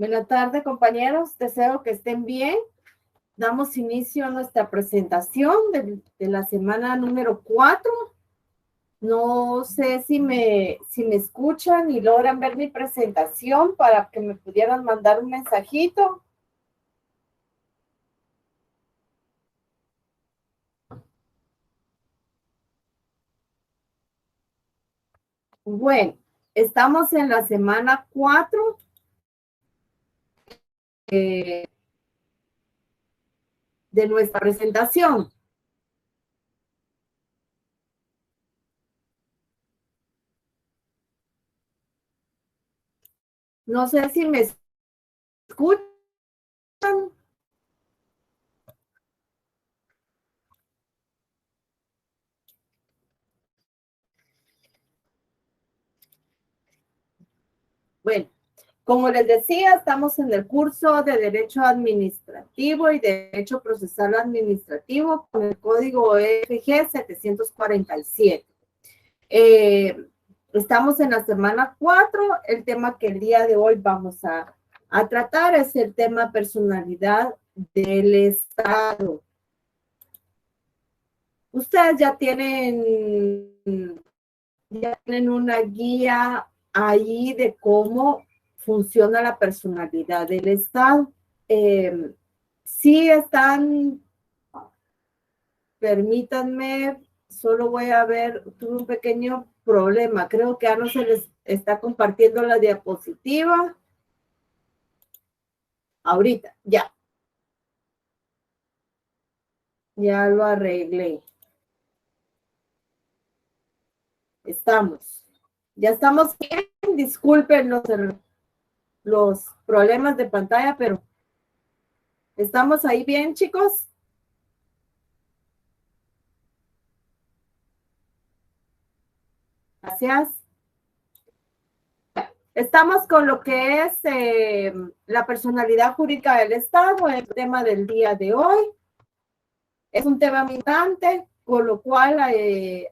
Buenas tardes, compañeros. Deseo que estén bien. Damos inicio a nuestra presentación de la semana número 4. No sé si me escuchan y logran ver mi presentación para que me pudieran mandar un mensajito. Bueno, estamos en la semana 4 de nuestra presentación. No sé si me escuchan. Bueno, como les decía, estamos en el curso de Derecho Administrativo y Derecho Procesal Administrativo con el código EFG 747. Estamos en la semana 4. El tema que el día de hoy vamos a tratar es el tema personalidad del Estado. Ustedes ya tienen una guía ahí de cómo funciona la personalidad del Estado. Sí están, permítanme, solo voy a ver, tuve un pequeño problema, creo que ya no se les está compartiendo la diapositiva. Ahorita, ya lo arreglé. Ya estamos bien, disculpen los problemas de pantalla, pero ¿estamos ahí bien, chicos? Gracias. Estamos con lo que es la personalidad jurídica del Estado, el tema del día de hoy. Es un tema importante, con lo cual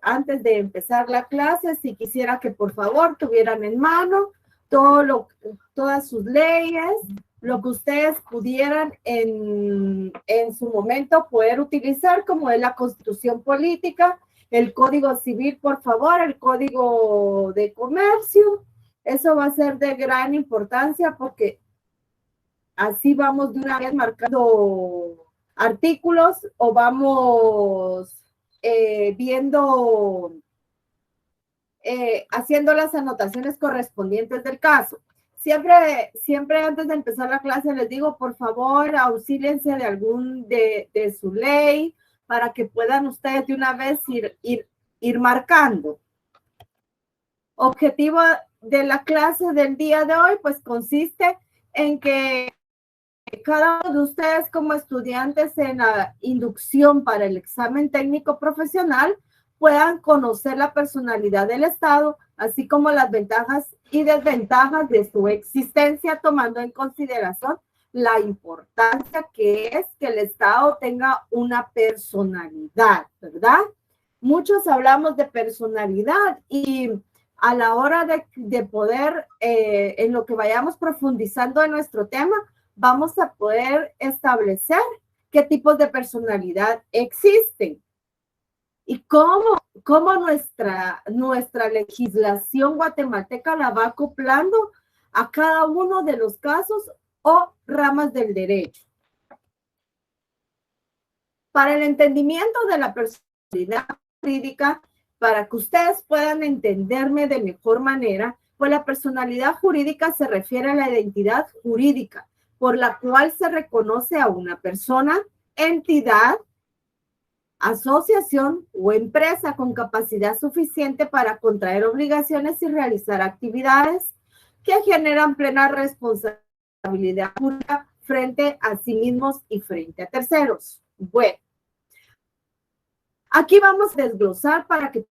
antes de empezar la clase, si quisiera que por favor tuvieran en mano todas sus leyes, lo que ustedes pudieran en su momento poder utilizar, como es la Constitución Política, el Código Civil, por favor, el Código de Comercio. Eso va a ser de gran importancia porque así vamos de una vez marcando artículos o vamos viendo, haciendo las anotaciones correspondientes del caso. Siempre antes de empezar la clase les digo, por favor, auxíliense de algún de su ley para que puedan ustedes de una vez ir marcando. Objetivo de la clase del día de hoy, pues consiste en que cada uno de ustedes como estudiantes en la inducción para el examen técnico profesional puedan conocer la personalidad del Estado, así como las ventajas y desventajas de su existencia, tomando en consideración la importancia que es que el Estado tenga una personalidad, ¿verdad? Muchos hablamos de personalidad y a la hora de poder, en lo que vayamos profundizando en nuestro tema, vamos a poder establecer qué tipos de personalidad existen y cómo nuestra legislación guatemalteca la va acoplando a cada uno de los casos o ramas del derecho. Para el entendimiento de la personalidad jurídica, para que ustedes puedan entenderme de mejor manera, pues la personalidad jurídica se refiere a la identidad jurídica por la cual se reconoce a una persona, entidad, asociación o empresa con capacidad suficiente para contraer obligaciones y realizar actividades que generan plena responsabilidad jurídica frente a sí mismos y frente a terceros. Bueno, aquí vamos a desglosar para que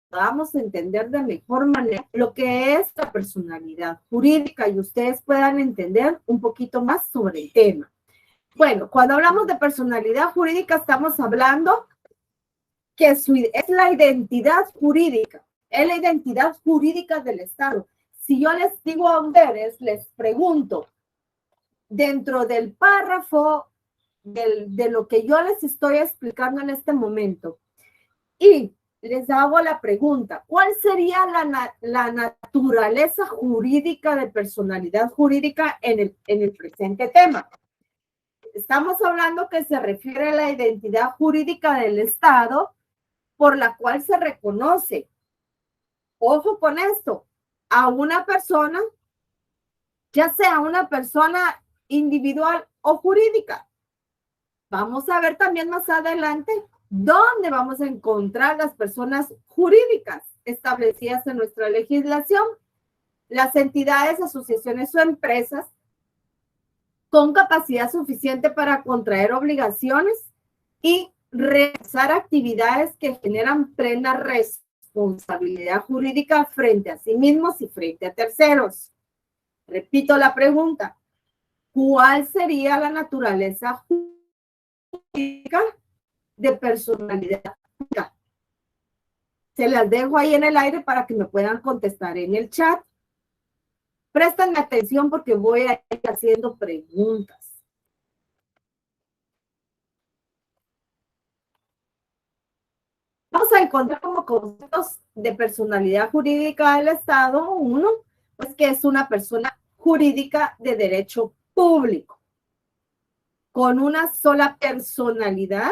podamos entender de mejor manera lo que es la personalidad jurídica y ustedes puedan entender un poquito más sobre el tema. Bueno, cuando hablamos de personalidad jurídica estamos hablando que es la identidad jurídica, es la identidad jurídica del Estado. Si yo les digo a ustedes, les pregunto, dentro del párrafo de lo que yo les estoy explicando en este momento. Y les hago la pregunta, ¿cuál sería la naturaleza jurídica de personalidad jurídica en el presente tema? Estamos hablando que se refiere a la identidad jurídica del Estado por la cual se reconoce, ojo con esto, a una persona, ya sea una persona individual o jurídica. Vamos a ver también más adelante dónde vamos a encontrar las personas jurídicas establecidas en nuestra legislación, las entidades, asociaciones o empresas con capacidad suficiente para contraer obligaciones y realizar actividades que generan plena responsabilidad jurídica frente a sí mismos y frente a terceros. Repito la pregunta, ¿cuál sería la naturaleza jurídica de personalidad jurídica? Se las dejo ahí en el aire para que me puedan contestar en el chat. Presten atención porque voy a ir haciendo preguntas. Vamos a encontrar como conceptos de personalidad jurídica del Estado. Uno, pues que es una persona jurídica de derecho público, con una sola personalidad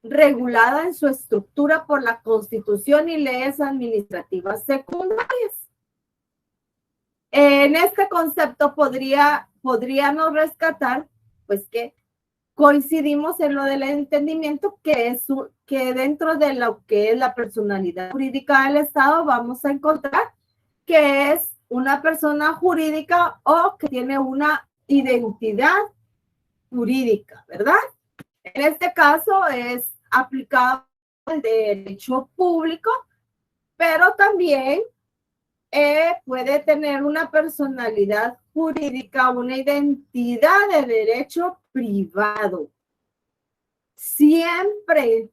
regulada en su estructura por la Constitución y leyes administrativas secundarias. En este concepto podríamos rescatar, pues que coincidimos en lo del entendimiento, que dentro de lo que es la personalidad jurídica del Estado vamos a encontrar que es una persona jurídica o que tiene una identidad jurídica, ¿verdad? En este caso es aplicado el derecho público, pero también puede tener una personalidad jurídica, una identidad de derecho privado. Siempre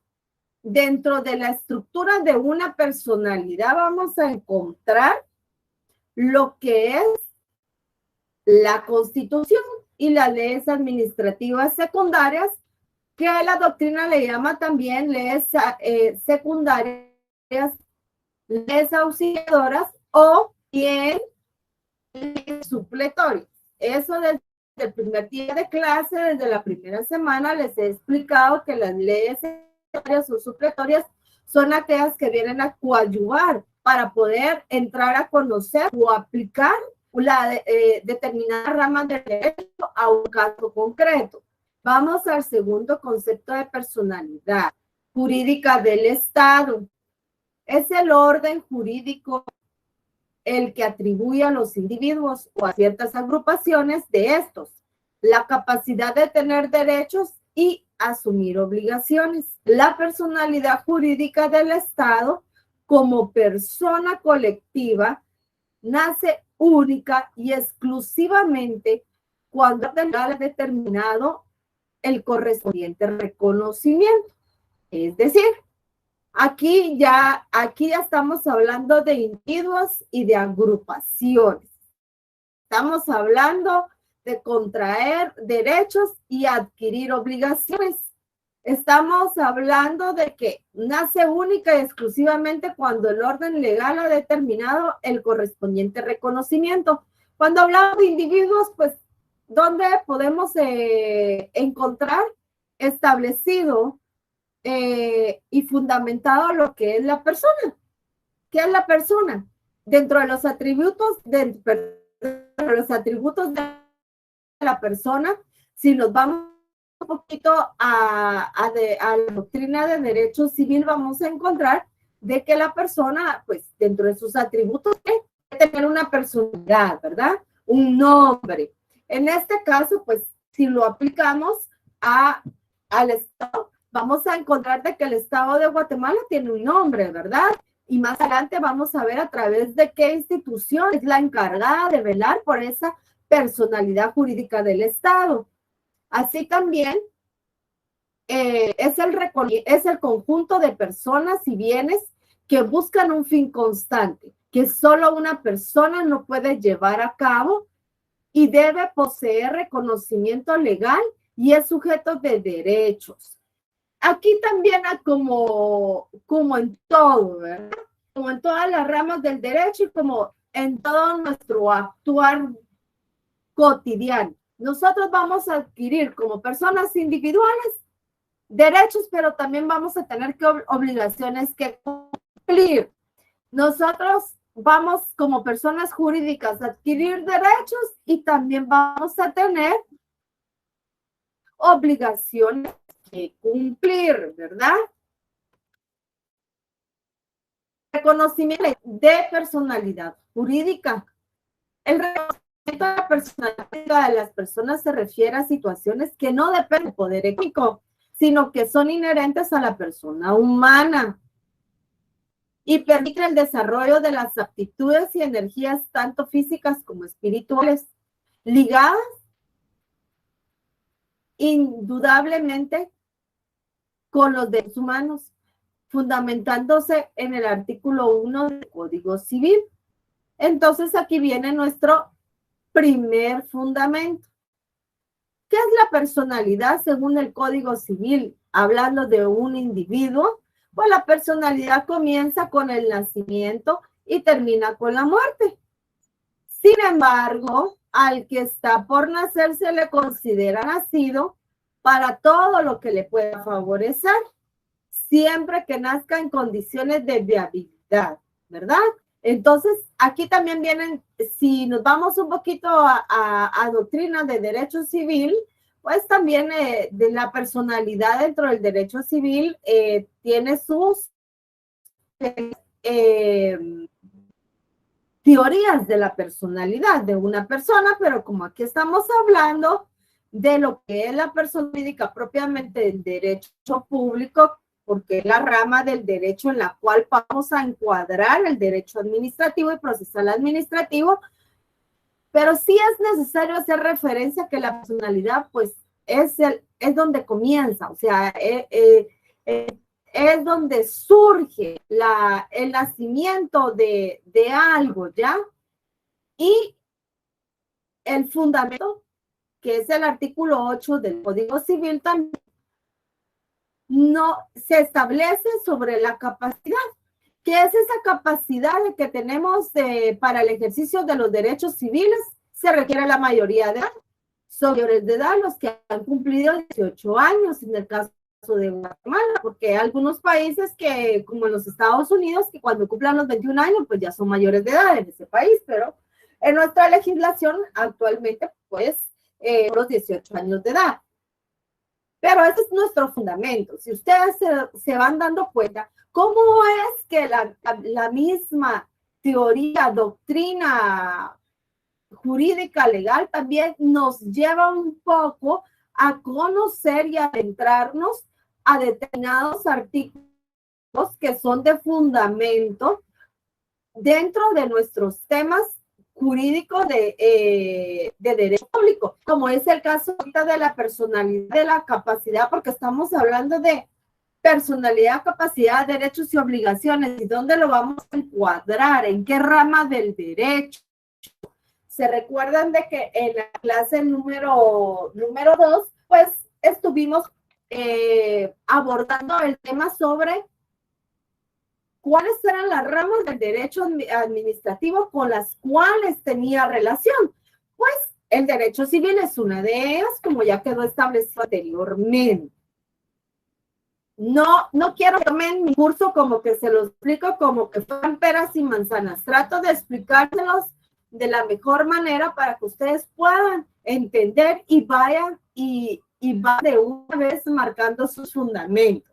dentro de la estructura de una personalidad vamos a encontrar lo que es la Constitución y las leyes administrativas secundarias, que la doctrina le llama también leyes secundarias, leyes auxiliadoras o bien leyes supletorias. Eso desde el primer día de clase, desde la primera semana, les he explicado que las leyes secundarias o supletorias son aquellas que vienen a coadyuvar para poder entrar a conocer o aplicar la determinada rama del derecho a un caso concreto. Vamos al segundo concepto de personalidad jurídica del Estado. Es el orden jurídico el que atribuye a los individuos o a ciertas agrupaciones de estos la capacidad de tener derechos y asumir obligaciones. La personalidad jurídica del Estado como persona colectiva nace única y exclusivamente cuando tenga determinado el correspondiente reconocimiento. Es decir, aquí ya estamos hablando de individuos y de agrupaciones. Estamos hablando de contraer derechos y adquirir obligaciones. Estamos hablando de que nace única y exclusivamente cuando el orden legal ha determinado el correspondiente reconocimiento. Cuando hablamos de individuos, pues, ¿dónde podemos encontrar establecido y fundamentado lo que es la persona? ¿Qué es la persona? Dentro de los atributos de la persona, si nos vamos un poquito a la doctrina de derecho civil, vamos a encontrar de que la persona, pues, dentro de sus atributos, debe tener una personalidad, ¿verdad? Un nombre. En este caso, pues, si lo aplicamos al Estado, vamos a encontrar de que el Estado de Guatemala tiene un nombre, ¿verdad? Y más adelante vamos a ver a través de qué institución es la encargada de velar por esa personalidad jurídica del Estado. Así también es el conjunto de personas y bienes que buscan un fin constante, que solo una persona no puede llevar a cabo y debe poseer reconocimiento legal y es sujeto de derechos. Aquí también como en todo, ¿verdad? Como en todas las ramas del derecho y como en todo nuestro actuar cotidiano. Nosotros vamos a adquirir como personas individuales derechos, pero también vamos a tener obligaciones que cumplir. Nosotros vamos como personas jurídicas a adquirir derechos y también vamos a tener obligaciones que cumplir, ¿verdad? Reconocimiento de personalidad jurídica. El reconocimiento de la personalidad de las personas se refiere a situaciones que no dependen del poder económico, sino que son inherentes a la persona humana y permite el desarrollo de las aptitudes y energías tanto físicas como espirituales, ligadas indudablemente con los derechos humanos, fundamentándose en el artículo 1 del Código Civil. Entonces aquí viene nuestro primer fundamento. ¿Qué es la personalidad según el Código Civil? Hablando de un individuo, pues la personalidad comienza con el nacimiento y termina con la muerte. Sin embargo, al que está por nacer se le considera nacido para todo lo que le pueda favorecer, siempre que nazca en condiciones de viabilidad, ¿verdad? Entonces, aquí también vienen, si nos vamos un poquito a doctrina de derecho civil, pues también de la personalidad dentro del derecho civil tiene sus teorías de la personalidad de una persona, pero como aquí estamos hablando de lo que es la persona jurídica propiamente del derecho público, porque es la rama del derecho en la cual vamos a encuadrar el derecho administrativo y procesal administrativo, pero sí es necesario hacer referencia a que la personalidad pues es donde comienza, o sea, es donde surge el nacimiento de algo, ¿ya? Y el fundamento, que es el artículo 8 del Código Civil, también no se establece sobre la capacidad. ¿Qué es esa capacidad que tenemos para el ejercicio de los derechos civiles? Se requiere la mayoría de edad. Son mayores de edad los que han cumplido 18 años, en el caso de Guatemala, porque hay algunos países que, como en los Estados Unidos, que cuando cumplan los 21 años, pues ya son mayores de edad en ese país, pero en nuestra legislación actualmente, pues, los 18 años de edad. Pero ese es nuestro fundamento. Si ustedes se van dando cuenta, ¿cómo es que la misma teoría, doctrina jurídica legal también nos lleva un poco a conocer y adentrarnos a determinados artículos que son de fundamento dentro de nuestros temas jurídicos de derecho público, como es el caso de la personalidad, de la capacidad, porque estamos hablando de personalidad, capacidad, derechos y obligaciones, y dónde lo vamos a encuadrar, en qué rama del derecho. Se recuerdan de que en la clase número 2, pues estuvimos abordando el tema sobre cuáles eran las ramas del derecho administrativo con las cuales tenía relación. Pues el derecho civil es una de ellas, como ya quedó establecido anteriormente. No quiero que tomen mi curso como que se los explico como que fueran peras y manzanas. Trato de explicárselos de la mejor manera para que ustedes puedan entender y vayan de una vez marcando sus fundamentos.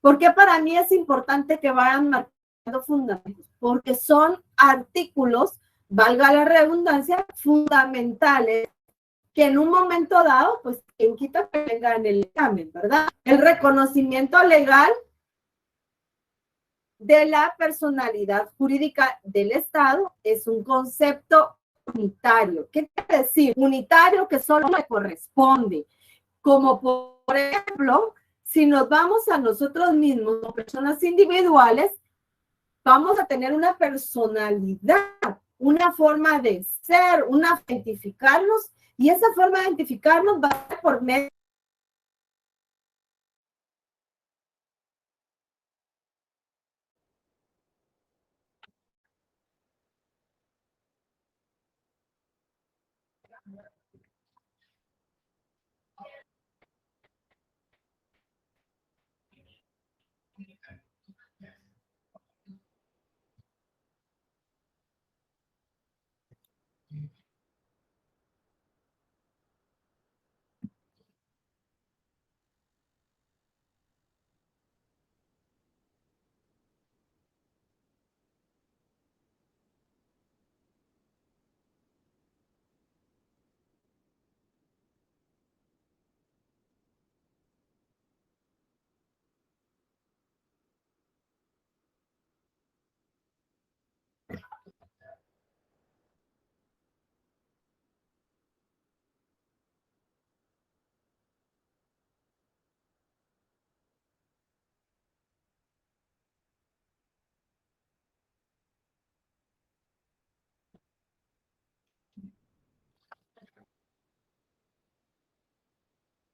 Porque para mí es importante que vayan marcando fundamentos, porque son artículos, valga la redundancia, fundamentales, que en un momento dado, pues, quien quita que venga en el examen, ¿verdad? El reconocimiento legal de la personalidad jurídica del Estado es un concepto unitario. ¿Qué quiere decir? Unitario que solo le corresponde. Como por ejemplo, si nos vamos a nosotros mismos, como personas individuales, vamos a tener una personalidad una forma de ser, una identificarnos, y esa forma de identificarnos va a ser por medio.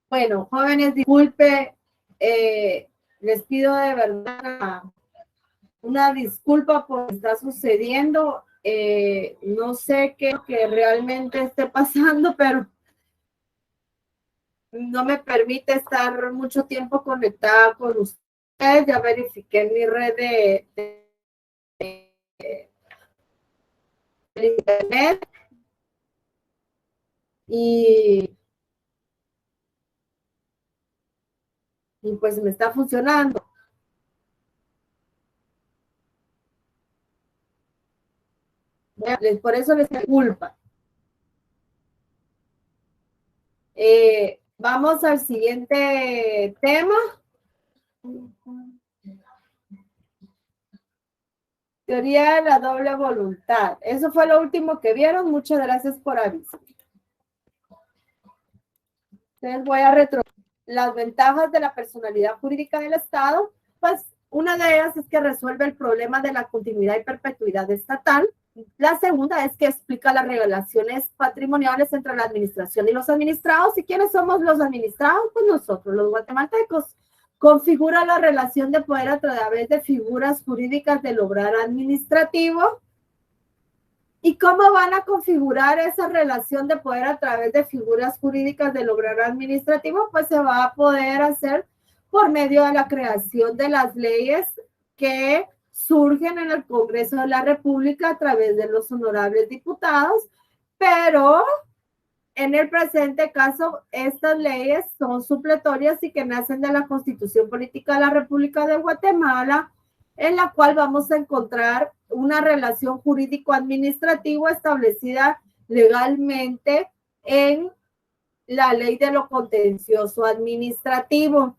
Bueno, jóvenes, disculpe, les pido de verdad una disculpa por lo que está sucediendo. No sé qué que realmente esté pasando, pero no me permite estar mucho tiempo conectada con ustedes. Ya verifiqué mi red de internet y pues me está funcionando. Por eso les culpa. Vamos al siguiente tema. Teoría de la doble voluntad. Eso fue lo último que vieron. Muchas gracias por avisar. Entonces voy a retroceder. Las ventajas de la personalidad jurídica del Estado, pues una de ellas es que resuelve el problema de la continuidad y perpetuidad estatal. La segunda es que explica las relaciones patrimoniales entre la administración y los administrados. ¿Y quiénes somos los administrados? Pues nosotros, los guatemaltecos. Configura la relación de poder a través de figuras jurídicas del obrar administrativo. ¿Y cómo van a configurar esa relación de poder a través de figuras jurídicas del obrar administrativo? Pues se va a poder hacer por medio de la creación de las leyes que surgen en el Congreso de la República a través de los honorables diputados, pero en el presente caso, estas leyes son supletorias y que nacen de la Constitución Política de la República de Guatemala, en la cual vamos a encontrar una relación jurídico-administrativa establecida legalmente en la Ley de lo Contencioso Administrativo.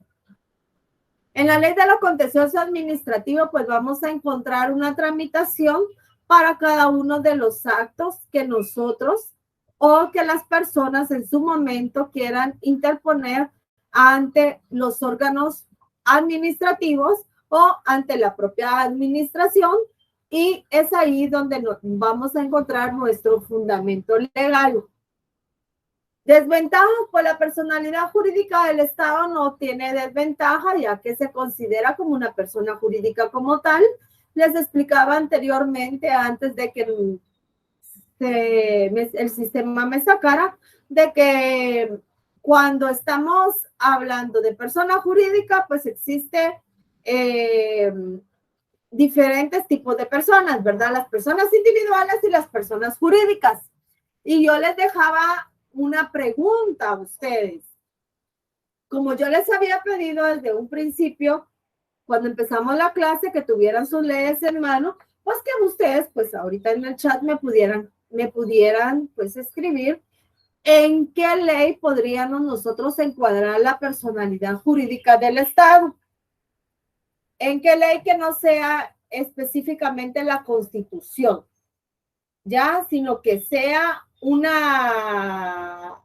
En la Ley de lo Contencioso Administrativo, pues vamos a encontrar una tramitación para cada uno de los actos que nosotros o que las personas en su momento quieran interponer ante los órganos administrativos o ante la propia administración, y es ahí donde vamos a encontrar nuestro fundamento legal. Desventaja, pues la personalidad jurídica del Estado no tiene desventaja, ya que se considera como una persona jurídica como tal. Les explicaba anteriormente, antes de que el sistema me sacara, de que cuando estamos hablando de persona jurídica, pues existe diferentes tipos de personas, ¿verdad? Las personas individuales y las personas jurídicas. Y yo les dejaba una pregunta a ustedes. Como yo les había pedido desde un principio, cuando empezamos la clase, que tuvieran sus leyes en mano, pues que ustedes, pues ahorita en el chat me pudieran pues escribir en qué ley podríamos nosotros encuadrar la personalidad jurídica del Estado. En qué ley que no sea específicamente la Constitución, ya, sino que sea una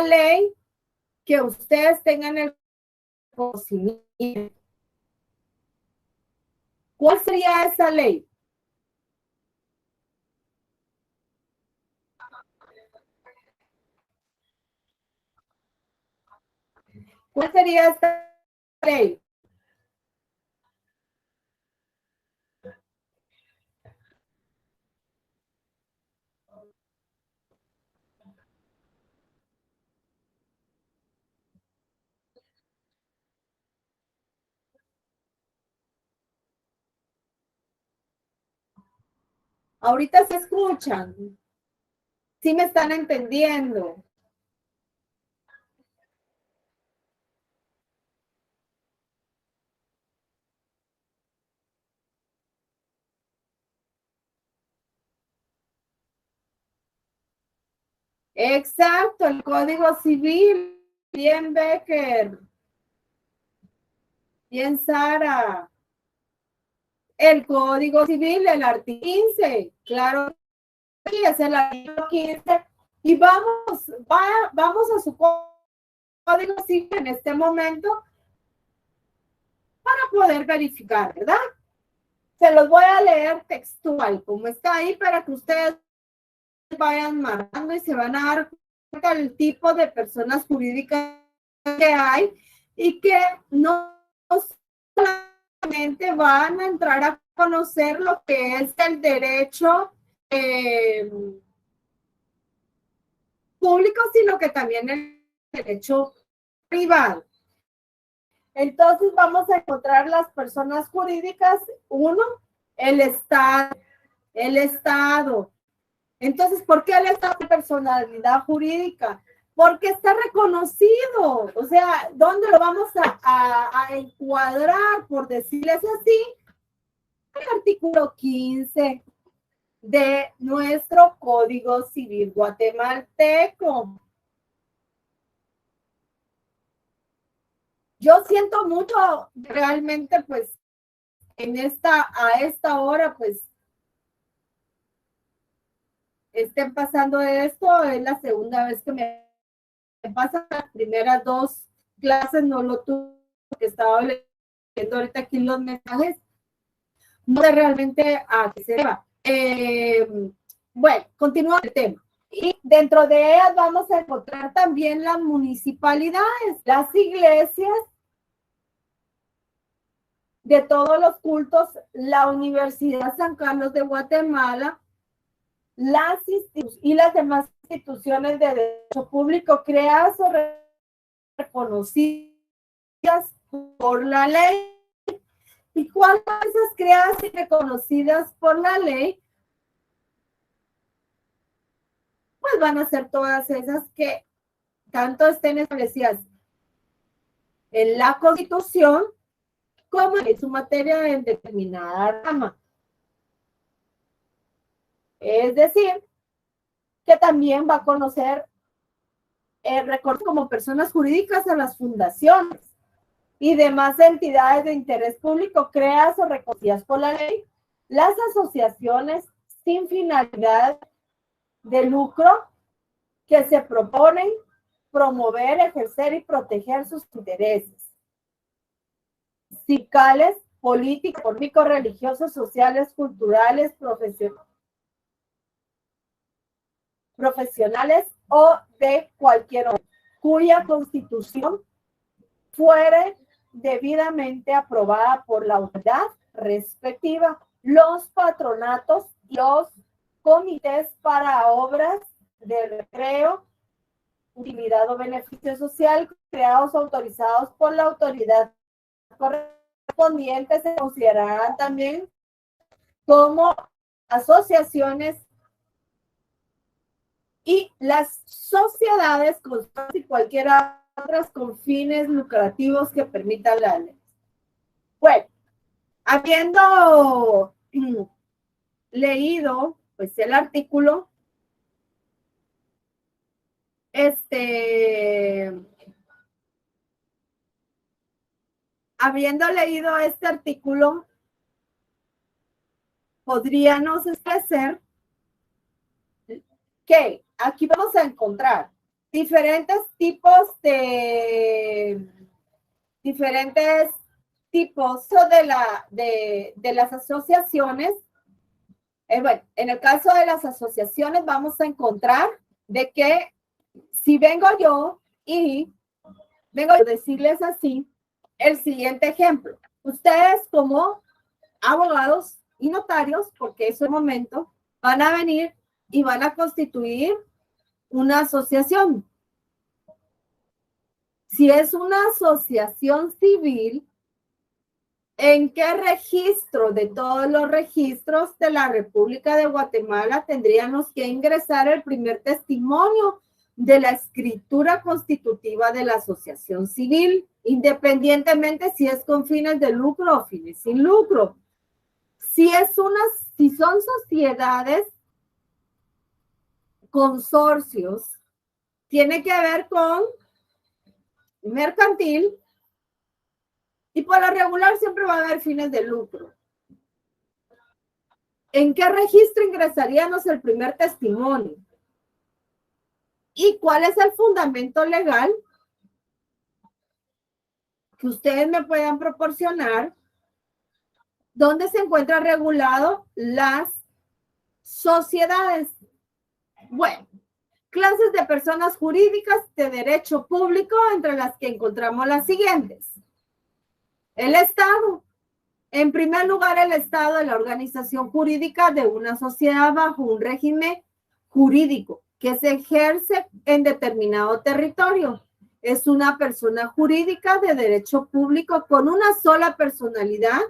ley que ustedes tengan el conocimiento. ¿Cuál sería esa ley? ¿Cuál sería esta ley? Ahorita se escuchan. ¿Sí me están entendiendo? Exacto, el Código Civil. Bien, Becker. Bien, Sara. El Código Civil, el artículo 15. Claro, sí, es el artículo 15. Y vamos a su Código Civil en este momento para poder verificar, ¿verdad? Se los voy a leer textual, como está ahí, para que ustedes vayan marcando y se van a dar cuenta del tipo de personas jurídicas que hay y que no solamente van a entrar a conocer lo que es el derecho público, sino que también el derecho privado. Entonces vamos a encontrar las personas jurídicas. Uno, el Estado. El Estado. Entonces, ¿por qué el Estado es personalidad jurídica? Porque está reconocido. O sea, ¿dónde lo vamos a encuadrar, por decirles así? El artículo 15 de nuestro Código Civil guatemalteco. Yo siento mucho realmente, pues, a esta hora, pues, estén pasando esto. Es la segunda vez que me pasa. Las primeras dos clases no lo tuve, porque estaba leyendo ahorita aquí los mensajes. No sé realmente a qué se va. Bueno, continúa el tema. Y dentro de ellas vamos a encontrar también las municipalidades, las iglesias de todos los cultos, la Universidad San Carlos de Guatemala, y las demás instituciones de derecho público creadas o reconocidas por la ley. ¿Y cuáles son esas creadas y reconocidas por la ley? Pues van a ser todas esas que tanto estén establecidas en la Constitución como en su materia en determinada rama. Es decir, que también va a conocer reconocer como personas jurídicas a las fundaciones y demás entidades de interés público creadas o reconocidas por la ley, las asociaciones sin finalidad de lucro que se proponen promover, ejercer y proteger sus intereses sindicales, políticos, económicos, religiosos, sociales, culturales, profesionales o de cualquier otro, cuya constitución fuere debidamente aprobada por la autoridad respectiva, los patronatos y los comités para obras de recreo, utilidad o beneficio social creados o autorizados por la autoridad correspondiente se considerarán también como asociaciones, y las sociedades y cualquier otras con fines lucrativos que permitan la ley. Bueno, habiendo leído pues el artículo, habiendo leído este artículo, podríamos establecer que aquí vamos a encontrar diferentes tipos de las asociaciones. Bueno, en el caso de las asociaciones vamos a encontrar de que si vengo yo y vengo a decirles así el siguiente ejemplo. Ustedes como abogados y notarios, porque es el momento, van a venir y van a constituir una asociación. Si es una asociación civil, ¿en qué registro de todos los registros de la República de Guatemala tendríamos que ingresar el primer testimonio de la escritura constitutiva de la asociación civil, independientemente si es con fines de lucro o fines sin lucro? Si son sociedades, consorcios, tiene que ver con mercantil y por lo regular siempre va a haber fines de lucro. ¿En qué registro ingresaríamos el primer testimonio? ¿Y cuál es el fundamento legal que ustedes me puedan proporcionar donde se encuentra regulado las sociedades? Bueno, clases de personas jurídicas de derecho público, entre las que encontramos las siguientes. El Estado. En primer lugar, el Estado es la organización jurídica de una sociedad bajo un régimen jurídico que se ejerce en determinado territorio. Es una persona jurídica de derecho público con una sola personalidad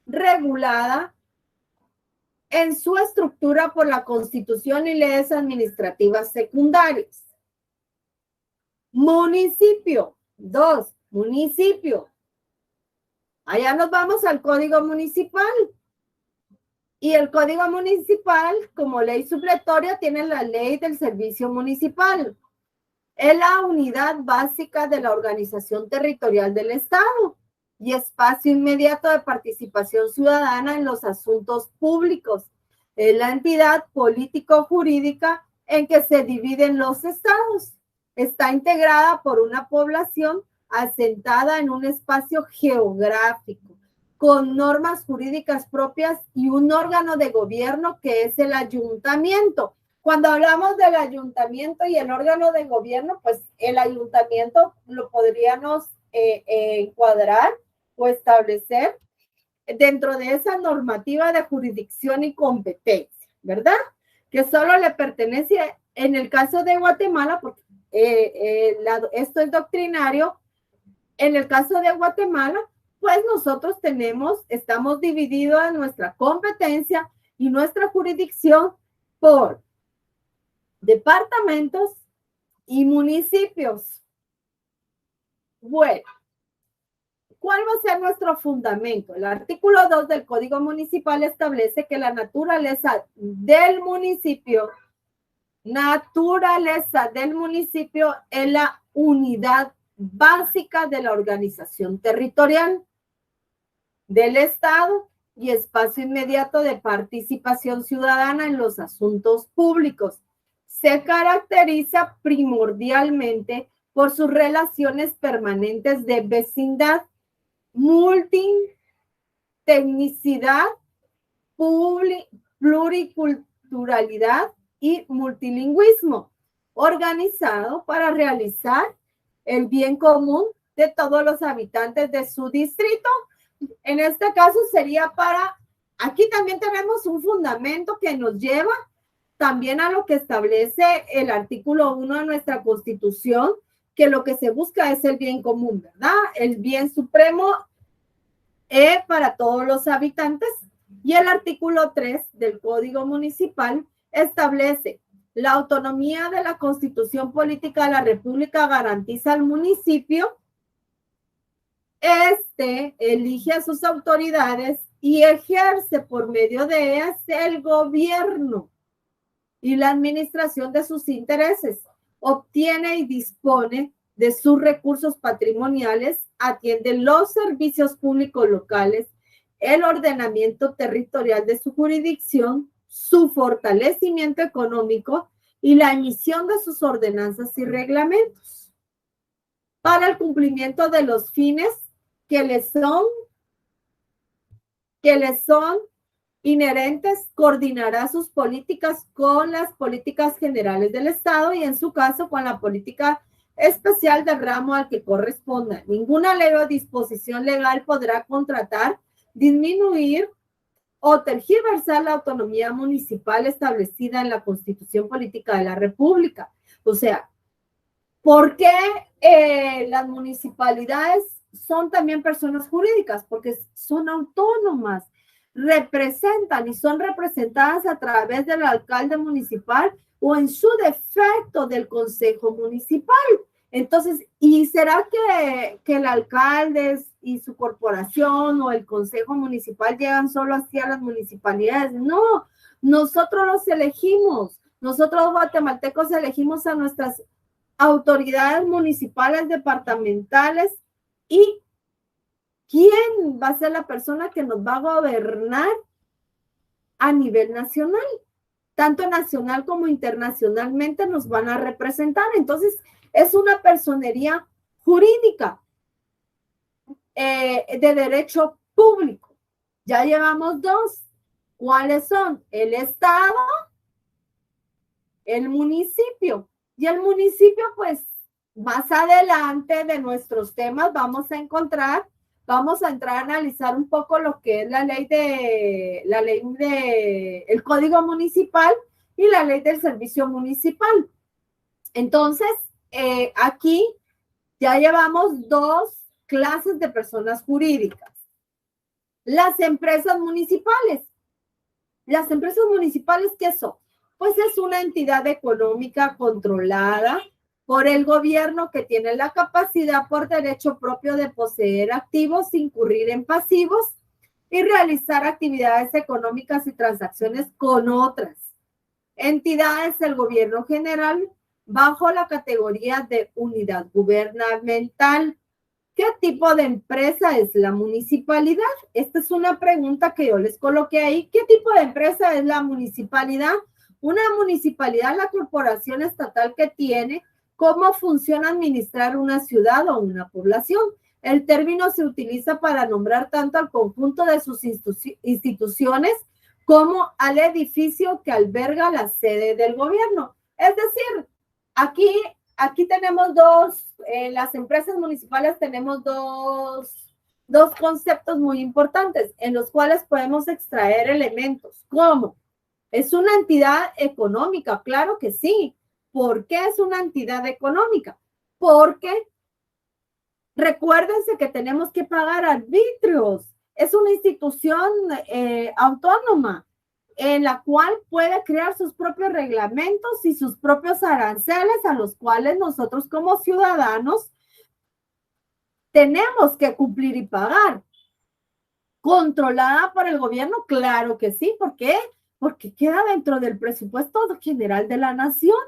regulada en su estructura por la Constitución y leyes administrativas secundarias. Municipio. 2. Municipio. Allá nos vamos al Código Municipal. Y el Código Municipal, como ley supletoria, tiene la Ley del Servicio Municipal. Es la unidad básica de la organización territorial del Estado y espacio inmediato de participación ciudadana en los asuntos públicos. Es la entidad político-jurídica en que se dividen los estados. Está integrada por una población asentada en un espacio geográfico, con normas jurídicas propias y un órgano de gobierno que es el ayuntamiento. Cuando hablamos del ayuntamiento y el órgano de gobierno, pues el ayuntamiento lo podríamos encuadrar o establecer dentro de esa normativa de jurisdicción y competencia, ¿verdad? Que solo le pertenece, en el caso de Guatemala, porque esto es doctrinario, en el caso de Guatemala, pues nosotros estamos divididos en nuestra competencia y nuestra jurisdicción por departamentos y municipios. Bueno, ¿cuál va a ser nuestro fundamento? El artículo 2 del Código Municipal establece que la naturaleza del municipio es la unidad básica de la organización territorial del Estado y espacio inmediato de participación ciudadana en los asuntos públicos. Se caracteriza primordialmente por sus relaciones permanentes de vecindad, multitecnicidad, pluriculturalidad y multilingüismo, organizado para realizar el bien común de todos los habitantes de su distrito. En este caso sería aquí también tenemos un fundamento que nos lleva también a lo que establece el artículo 1 de nuestra Constitución, que lo que se busca es el bien común, ¿verdad? El bien supremo para todos los habitantes. Y el artículo 3 del Código Municipal establece: la autonomía de la Constitución Política de la República garantiza al municipio. Elige a sus autoridades y ejerce por medio de ellas el gobierno y la administración de sus intereses. Obtiene y dispone de sus recursos patrimoniales, atiende los servicios públicos locales, el ordenamiento territorial de su jurisdicción, su fortalecimiento económico y la emisión de sus ordenanzas y reglamentos. Para el cumplimiento de los fines que les son inherentes, coordinará sus políticas con las políticas generales del Estado y en su caso con la política especial del ramo al que corresponda. Ninguna ley o disposición legal podrá contratar, disminuir o tergiversar la autonomía municipal establecida en la Constitución Política de la República. O sea, ¿por qué las municipalidades son también personas jurídicas? Porque son autónomas, representan y son representadas a través del alcalde municipal o en su defecto del consejo municipal. Entonces, ¿y será que el alcalde y su corporación o el consejo municipal llegan solo así a las municipalidades? No, nosotros los elegimos. Nosotros guatemaltecos elegimos a nuestras autoridades municipales, departamentales, y quién va a ser la persona que nos va a gobernar a nivel nacional. Tanto nacional como internacionalmente nos van a representar. Entonces, es una personería jurídica de derecho público. Ya llevamos dos. ¿Cuáles son? El Estado, el municipio. Y el municipio, pues, más adelante de nuestros temas vamos a entrar a analizar un poco lo que es la ley de el Código Municipal y la ley del servicio municipal. Entonces, aquí ya llevamos dos clases de personas jurídicas. Las empresas municipales. Las empresas municipales, ¿qué son? Pues es una entidad económica controlada por el gobierno que tiene la capacidad por derecho propio de poseer activos, incurrir en pasivos y realizar actividades económicas y transacciones con otras entidades del gobierno general bajo la categoría de unidad gubernamental. ¿Qué tipo de empresa es la municipalidad? Esta es una pregunta que yo les coloqué ahí. ¿Qué tipo de empresa es la municipalidad? Una municipalidad es la corporación estatal que tiene cómo funciona administrar una ciudad o una población. El término se utiliza para nombrar tanto al conjunto de sus instituciones como al edificio que alberga la sede del gobierno. Es decir, aquí tenemos en las empresas municipales tenemos dos conceptos muy importantes en los cuales podemos extraer elementos. ¿Cómo? ¿Es una entidad económica? Claro que sí. ¿Por qué es una entidad económica? Porque recuérdense que tenemos que pagar arbitrios. Es una institución autónoma en la cual puede crear sus propios reglamentos y sus propios aranceles a los cuales nosotros como ciudadanos tenemos que cumplir y pagar. ¿Controlada por el gobierno? Claro que sí. ¿Por qué? Porque queda dentro del presupuesto general de la nación.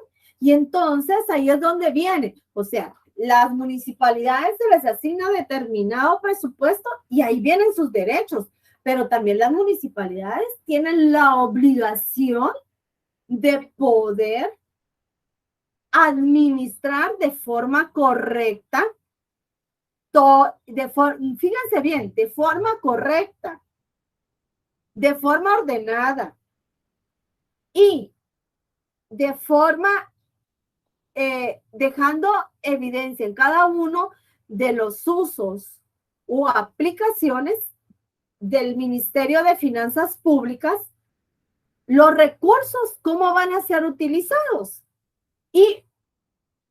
Y entonces ahí es donde viene. O sea, las municipalidades se les asigna determinado presupuesto y ahí vienen sus derechos. Pero también las municipalidades tienen la obligación de poder administrar de forma correcta, fíjense bien, de forma correcta, de forma ordenada y de forma dejando evidencia en cada uno de los usos o aplicaciones del Ministerio de Finanzas Públicas, los recursos, cómo van a ser utilizados. Y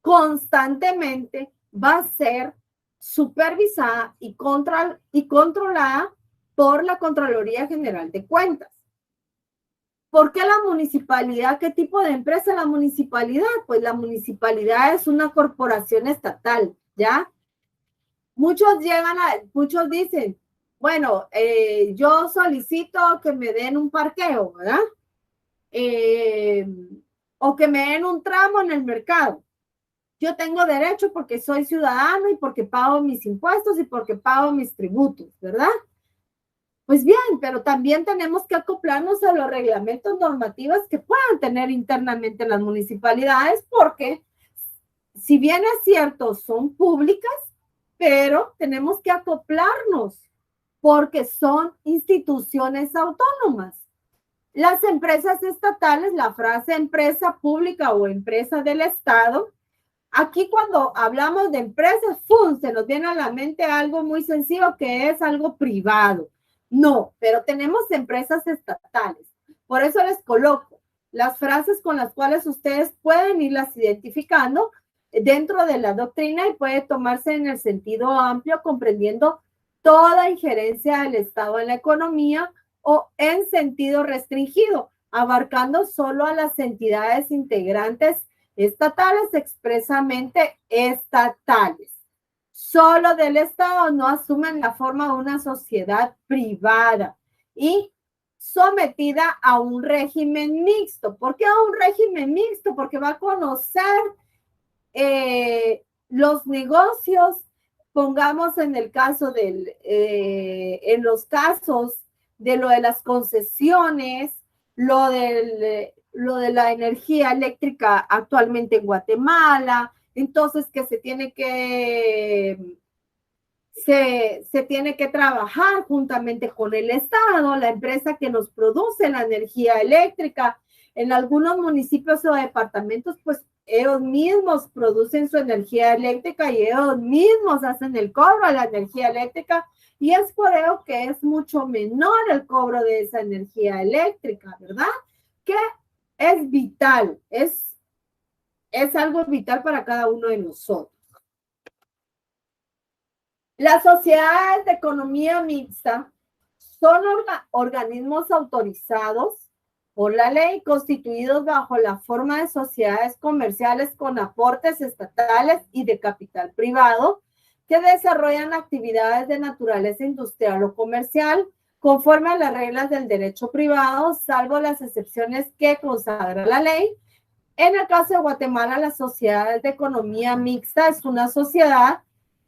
constantemente va a ser supervisada y controlada por la Contraloría General de Cuentas. ¿Por qué la municipalidad? ¿Qué tipo de empresa es la municipalidad? Pues la municipalidad es una corporación estatal, ¿ya? Muchos dicen, bueno, yo solicito que me den un parqueo, ¿verdad? O que me den un tramo en el mercado. Yo tengo derecho porque soy ciudadano y porque pago mis impuestos y porque pago mis tributos, ¿verdad? Pues bien, pero también tenemos que acoplarnos a los reglamentos normativos que puedan tener internamente las municipalidades, porque si bien es cierto, son públicas, pero tenemos que acoplarnos porque son instituciones autónomas. Las empresas estatales, la frase empresa pública o empresa del Estado, aquí cuando hablamos de empresas, ¡fum!, se nos viene a la mente algo muy sencillo que es algo privado. No, pero tenemos empresas estatales. Por eso les coloco las frases con las cuales ustedes pueden irlas identificando dentro de la doctrina y puede tomarse en el sentido amplio, comprendiendo toda injerencia del Estado en la economía o en sentido restringido, abarcando solo a las entidades integrantes estatales, expresamente estatales. Solo del Estado, no asumen la forma de una sociedad privada y sometida a un régimen mixto. ¿Por qué a un régimen mixto? Porque va a conocer los negocios, pongamos en el caso en los casos de lo de las concesiones, lo de la energía eléctrica actualmente en Guatemala, entonces que se tiene que trabajar juntamente con el Estado, la empresa que nos produce la energía eléctrica. En algunos municipios o departamentos, pues ellos mismos producen su energía eléctrica y ellos mismos hacen el cobro de la energía eléctrica, y es por ello que es mucho menor el cobro de esa energía eléctrica, ¿verdad? Que es vital, es algo vital para cada uno de nosotros. Las sociedades de economía mixta son organismos autorizados por la ley, constituidos bajo la forma de sociedades comerciales con aportes estatales y de capital privado, que desarrollan actividades de naturaleza industrial o comercial conforme a las reglas del derecho privado, salvo las excepciones que consagra la ley. En el caso de Guatemala, las sociedades de economía mixta es una sociedad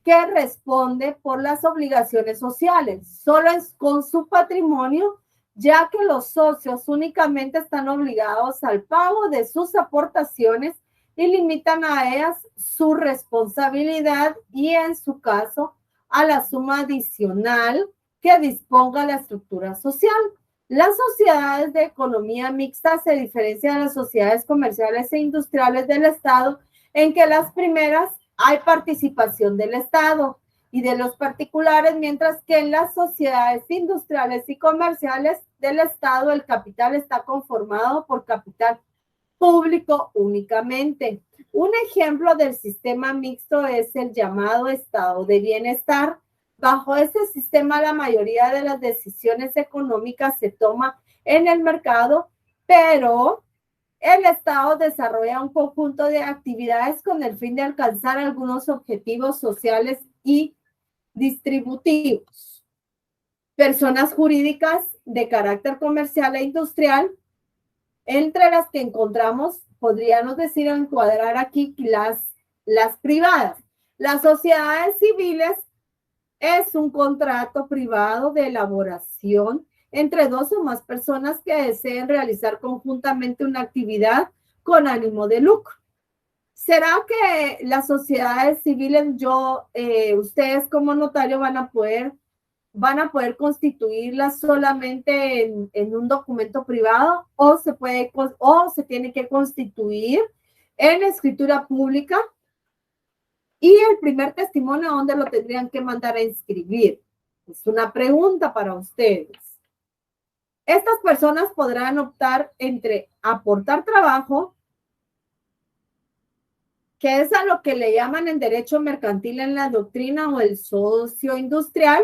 que responde por las obligaciones sociales, solo es con su patrimonio, ya que los socios únicamente están obligados al pago de sus aportaciones y limitan a ellas su responsabilidad y, en su caso, a la suma adicional que disponga la estructura social. Las sociedades de economía mixta se diferencian de las sociedades comerciales e industriales del Estado en que las primeras hay participación del Estado y de los particulares, mientras que en las sociedades industriales y comerciales del Estado el capital está conformado por capital público únicamente. Un ejemplo del sistema mixto es el llamado estado de bienestar. Bajo este sistema, la mayoría de las decisiones económicas se toma en el mercado, pero el Estado desarrolla un conjunto de actividades con el fin de alcanzar algunos objetivos sociales y distributivos. Personas jurídicas de carácter comercial e industrial, entre las que encontramos, podríamos decir, encuadrar aquí las privadas. Las sociedades civiles es un contrato privado de elaboración entre dos o más personas que deseen realizar conjuntamente una actividad con ánimo de lucro. ¿Será que las sociedades civiles, ustedes como notario van a poder constituirlas solamente en un documento privado, o se tiene que constituir en escritura pública? Y el primer testimonio, ¿a dónde lo tendrían que mandar a inscribir? Es una pregunta para ustedes. Estas personas podrán optar entre aportar trabajo, que es a lo que le llaman en derecho mercantil en la doctrina, o el socio industrial,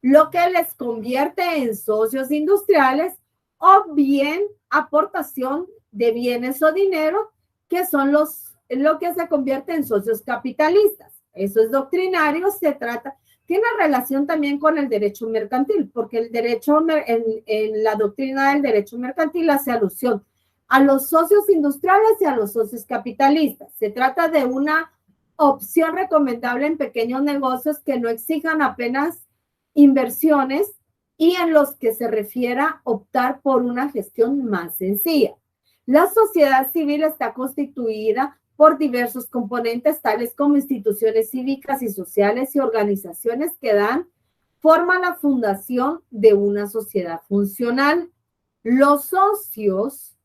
lo que les convierte en socios industriales, o bien aportación de bienes o dinero, que son lo que se convierte en socios capitalistas. Eso es doctrinario, tiene relación también con el derecho mercantil, porque el derecho, en la doctrina del derecho mercantil hace alusión a los socios industriales y a los socios capitalistas. Se trata de una opción recomendable en pequeños negocios que no exijan apenas inversiones y en los que se refiera optar por una gestión más sencilla. La sociedad civil está constituida por diversos componentes, tales como instituciones cívicas y sociales y organizaciones que dan forma a la fundación de una sociedad funcional. Los socios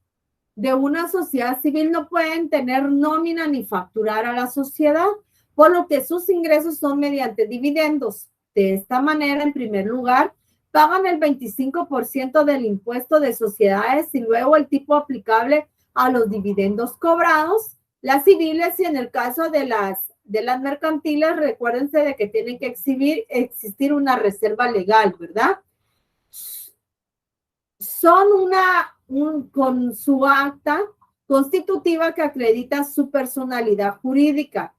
de una sociedad civil no pueden tener nómina ni facturar a la sociedad, por lo que sus ingresos son mediante dividendos. De esta manera, en primer lugar, pagan el 25% del impuesto de sociedades y luego el tipo aplicable a los dividendos cobrados. Las civiles, y en el caso de las mercantiles, recuérdense de que tiene que existir una reserva legal, ¿verdad? Son con su acta constitutiva que acredita su personalidad jurídica.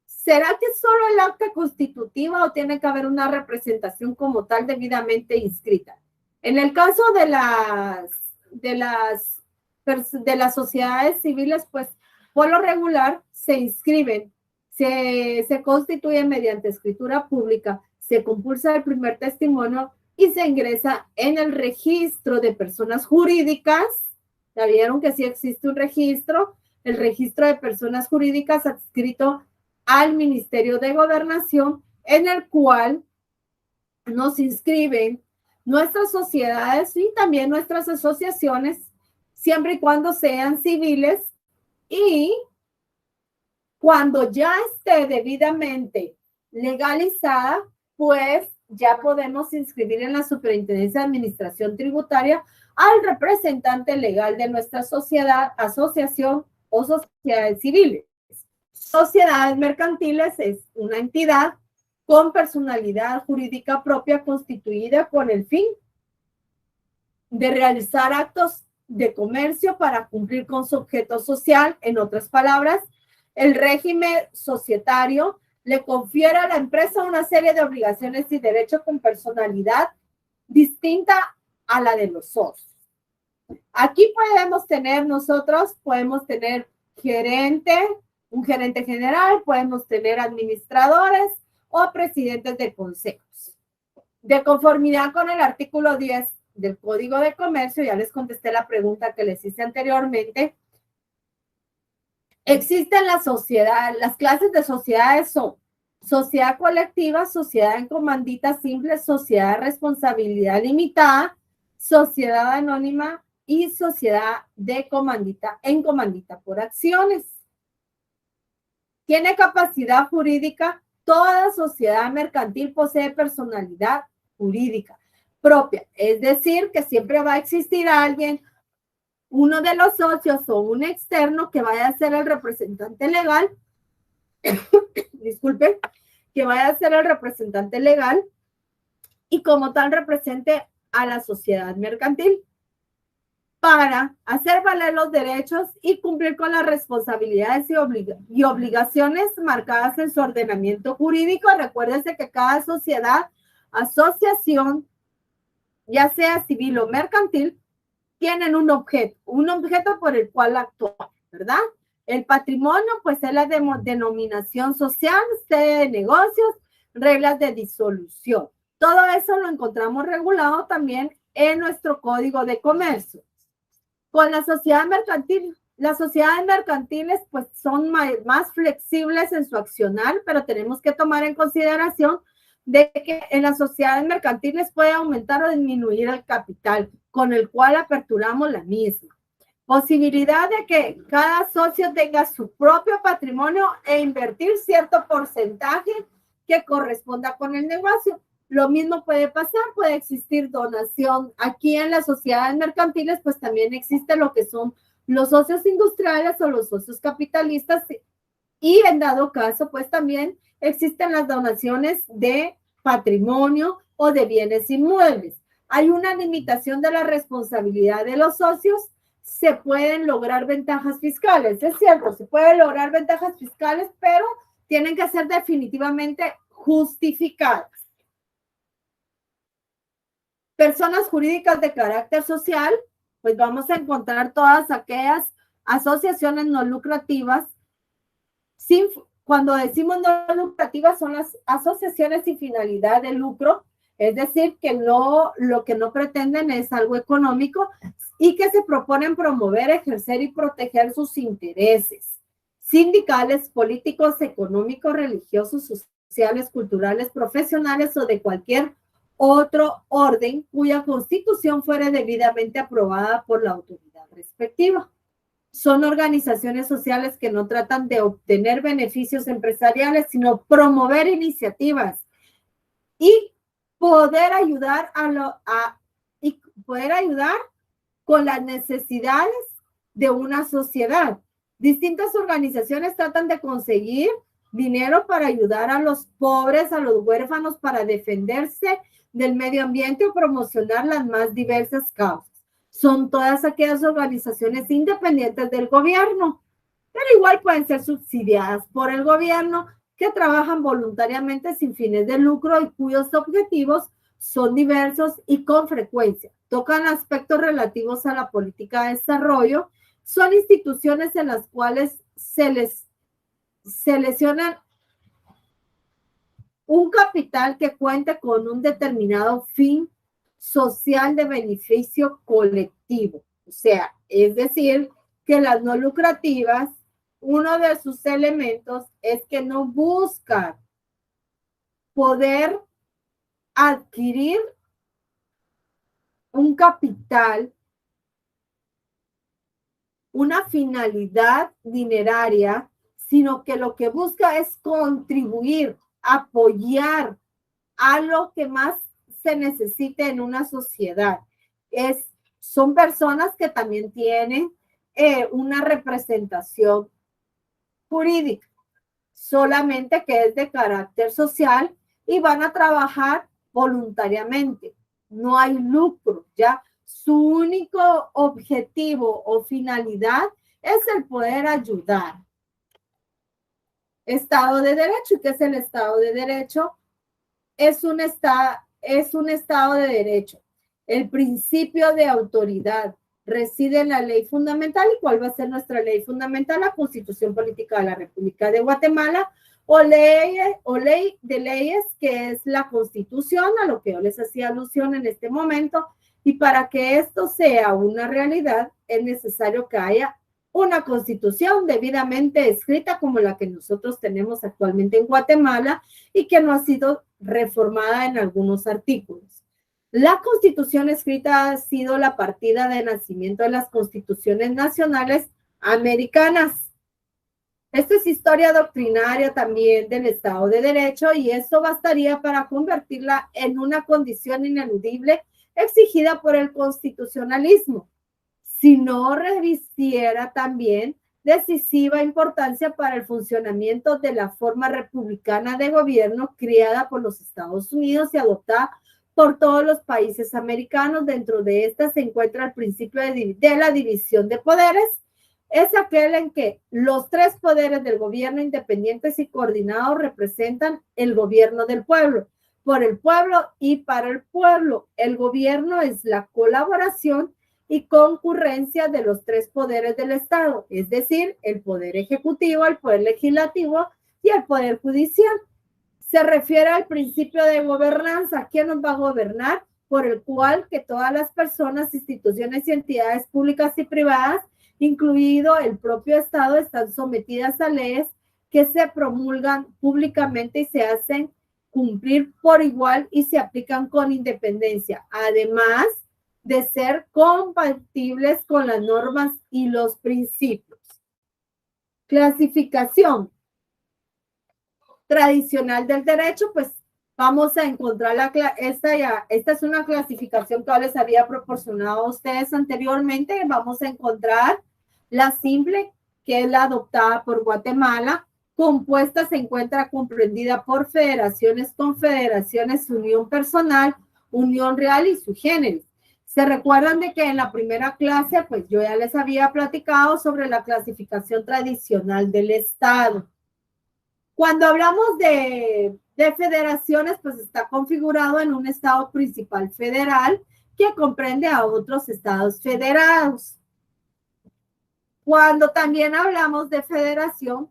¿Será que solo el acta constitutiva o tiene que haber una representación como tal debidamente inscrita? En el caso de las sociedades civiles, pues por lo regular se inscriben, se constituyen mediante escritura pública, se compulsa el primer testimonio y se ingresa en el registro de personas jurídicas. ¿Ya vieron que sí existe un registro? El registro de personas jurídicas adscrito al Ministerio de Gobernación, en el cual nos inscriben nuestras sociedades y también nuestras asociaciones, siempre y cuando sean civiles, y cuando ya esté debidamente legalizada, pues ya podemos inscribir en la Superintendencia de Administración Tributaria al representante legal de nuestra sociedad, asociación o sociedades civiles. Sociedades mercantiles es una entidad con personalidad jurídica propia constituida con el fin de realizar actos de comercio para cumplir con su objeto social. En otras palabras, el régimen societario le confiere a la empresa una serie de obligaciones y derechos con personalidad distinta a la de los socios. Aquí podemos tener un gerente general, podemos tener administradores o presidentes de consejos. De conformidad con el artículo 10 del Código de Comercio, ya les contesté la pregunta que les hice anteriormente, existen las clases de sociedades son sociedad colectiva, sociedad en comandita simple, sociedad de responsabilidad limitada, sociedad anónima y sociedad en comandita por acciones. Tiene capacidad jurídica. Toda sociedad mercantil posee personalidad jurídica propia, es decir, que siempre va a existir alguien, uno de los socios o un externo que vaya a ser el representante legal, disculpe, que vaya a ser el representante legal y como tal represente a la sociedad mercantil para hacer valer los derechos y cumplir con las responsabilidades y obligaciones marcadas en su ordenamiento jurídico. Recuérdense que cada sociedad, asociación, ya sea civil o mercantil, tienen un objeto por el cual actuar, ¿verdad? El patrimonio, pues es la denominación social, sede de negocios, reglas de disolución. Todo eso lo encontramos regulado también en nuestro Código de Comercio. Con la sociedad mercantil, las sociedades mercantiles pues son más flexibles en su accionar, pero tenemos que tomar en consideración de que en las sociedades mercantiles puede aumentar o disminuir el capital con el cual aperturamos la misma. Posibilidad de que cada socio tenga su propio patrimonio e invertir cierto porcentaje que corresponda con el negocio. Lo mismo puede pasar, puede existir donación. Aquí en las sociedades mercantiles, pues también existe lo que son los socios industriales o los socios capitalistas y en dado caso, pues también existen las donaciones de patrimonio o de bienes inmuebles. Hay una limitación de la responsabilidad de los socios. Se pueden lograr ventajas fiscales, es cierto, se pueden lograr ventajas fiscales, pero tienen que ser definitivamente justificadas. Personas jurídicas de carácter social, pues vamos a encontrar todas aquellas asociaciones no lucrativas. Cuando decimos no lucrativas son las asociaciones sin finalidad de lucro, es decir, que lo que no pretenden es algo económico y que se proponen promover, ejercer y proteger sus intereses sindicales, políticos, económicos, religiosos, sociales, culturales, profesionales o de cualquier otro orden cuya constitución fuera debidamente aprobada por la autoridad respectiva. Son organizaciones sociales que no tratan de obtener beneficios empresariales, sino promover iniciativas y poder ayudar y poder ayudar con las necesidades de una sociedad. Distintas organizaciones tratan de conseguir dinero para ayudar a los pobres, a los huérfanos, para defenderse del medio ambiente o promocionar las más diversas causas. Son todas aquellas organizaciones independientes del gobierno, pero igual pueden ser subsidiadas por el gobierno, que trabajan voluntariamente sin fines de lucro y cuyos objetivos son diversos y con frecuencia tocan aspectos relativos a la política de desarrollo. Son instituciones en las cuales se les selecciona un capital que cuente con un determinado fin social de beneficio colectivo. O sea, es decir, que las no lucrativas, uno de sus elementos es que no buscan poder adquirir un capital, una finalidad dineraria, sino que lo que busca es contribuir, apoyar a lo que más se necesite en una sociedad. Son personas que también tienen una representación jurídica, solamente que es de carácter social y van a trabajar voluntariamente. No hay lucro, ¿ya? Su único objetivo o finalidad es el poder ayudar. Estado de Derecho. ¿Y qué es el Estado de Derecho? Es un Estado de Derecho. El principio de autoridad reside en la ley fundamental. ¿Y cuál va a ser nuestra ley fundamental? La Constitución Política de la República de Guatemala, o ley de leyes, que es la Constitución, a lo que yo les hacía alusión en este momento. Y para que esto sea una realidad, es necesario que haya una constitución debidamente escrita como la que nosotros tenemos actualmente en Guatemala y que no ha sido reformada en algunos artículos. La constitución escrita ha sido la partida de nacimiento de las constituciones nacionales americanas. Esto es historia doctrinaria también del Estado de Derecho, y esto bastaría para convertirla en una condición ineludible exigida por el constitucionalismo, si no revistiera también decisiva importancia para el funcionamiento de la forma republicana de gobierno creada por los Estados Unidos y adoptada por todos los países americanos. Dentro de esta se encuentra el principio de la división de poderes. Es aquel en que los tres poderes del gobierno, independientes y coordinados, representan el gobierno del pueblo, por el pueblo y para el pueblo. El gobierno es la colaboración y concurrencia de los tres poderes del Estado, es decir, el poder ejecutivo, el poder legislativo y el poder judicial. Se refiere al principio de gobernanza. ¿Quién nos va a gobernar? Por el cual que todas las personas, instituciones y entidades públicas y privadas, incluido el propio Estado, están sometidas a leyes que se promulgan públicamente y se hacen cumplir por igual y se aplican con independencia, además de ser compatibles con las normas y los principios. Clasificación tradicional del derecho, pues vamos a encontrar esta es una clasificación que les había proporcionado a ustedes anteriormente. Vamos a encontrar la simple, que es la adoptada por Guatemala. Compuesta se encuentra comprendida por federaciones, confederaciones, unión personal, unión real y sui generis. ¿Se recuerdan de que en la primera clase, pues yo ya les había platicado sobre la clasificación tradicional del Estado? Cuando hablamos de federaciones, pues está configurado en un Estado principal federal que comprende a otros estados federados. Cuando también hablamos de federación,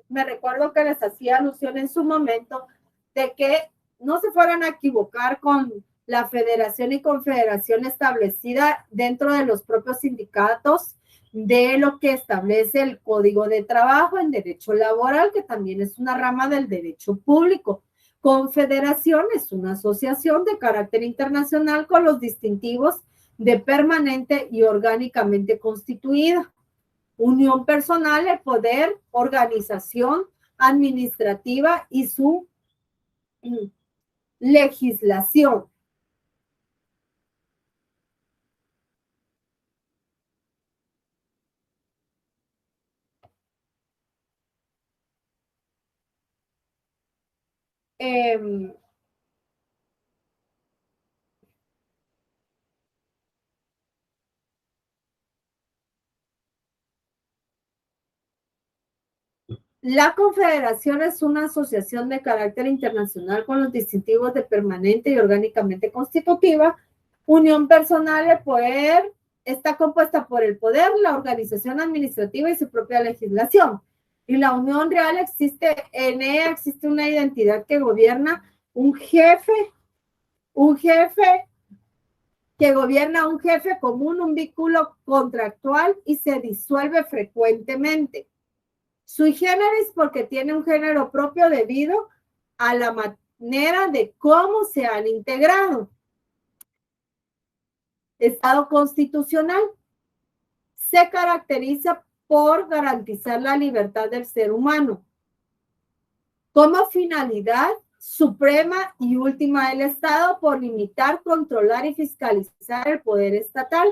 me recuerdo que les hacía alusión en su momento de que no se fueran a equivocar con la federación y confederación establecida dentro de los propios sindicatos de lo que establece el Código de Trabajo en derecho laboral, que también es una rama del derecho público. Confederación es una asociación de carácter internacional con los distintivos de permanente y orgánicamente constituida. Unión personal, el poder, organización administrativa y su legislación. La Confederación es una asociación de carácter internacional con los distintivos de permanente y orgánicamente constitutiva. Unión personal, el poder, está compuesta por el poder, la organización administrativa y su propia legislación. Y la unión real existe, en ella existe una identidad que gobierna un jefe que gobierna un jefe común, un vínculo contractual y se disuelve frecuentemente. Sui generis porque tiene un género propio debido a la manera de cómo se han integrado. Estado constitucional se caracteriza por garantizar la libertad del ser humano. Como finalidad suprema y última del Estado por limitar, controlar y fiscalizar el poder estatal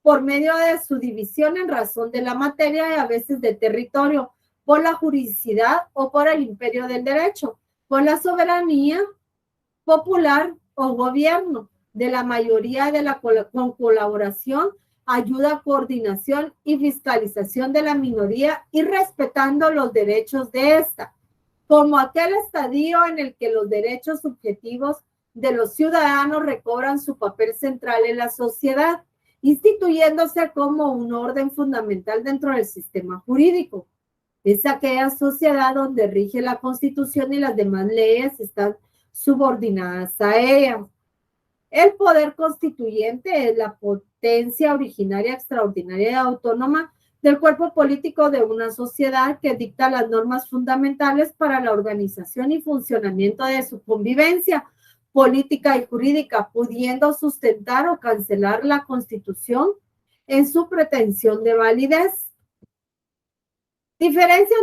por medio de su división en razón de la materia y a veces de territorio, por la juridicidad o por el imperio del derecho, por la soberanía popular o gobierno de la mayoría de la con colaboración, ayuda, coordinación y fiscalización de la minoría y respetando los derechos de esta, como aquel estadio en el que los derechos subjetivos de los ciudadanos recobran su papel central en la sociedad, instituyéndose como un orden fundamental dentro del sistema jurídico. Es aquella sociedad donde rige la Constitución y las demás leyes están subordinadas a ella. El poder constituyente es la potencia originaria, extraordinaria y autónoma del cuerpo político de una sociedad que dicta las normas fundamentales para la organización y funcionamiento de su convivencia política y jurídica, pudiendo sustentar o cancelar la Constitución en su pretensión de validez. Diferencia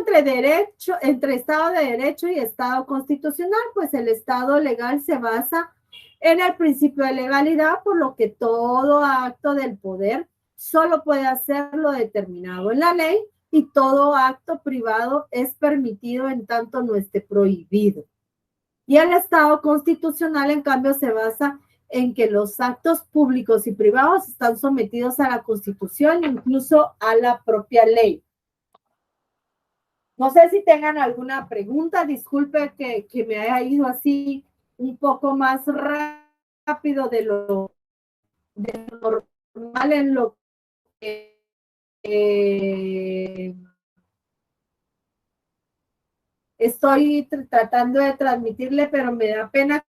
entre Estado de Derecho y Estado constitucional, pues el Estado legal se basa en el principio de legalidad, por lo que todo acto del poder solo puede hacerlo determinado en la ley y todo acto privado es permitido en tanto no esté prohibido. Y el Estado constitucional, en cambio, se basa en que los actos públicos y privados están sometidos a la Constitución e incluso a la propia ley. No sé si tengan alguna pregunta, disculpe que me haya ido así un poco más rápido de lo normal en lo que estoy tratando de transmitirle, pero me da pena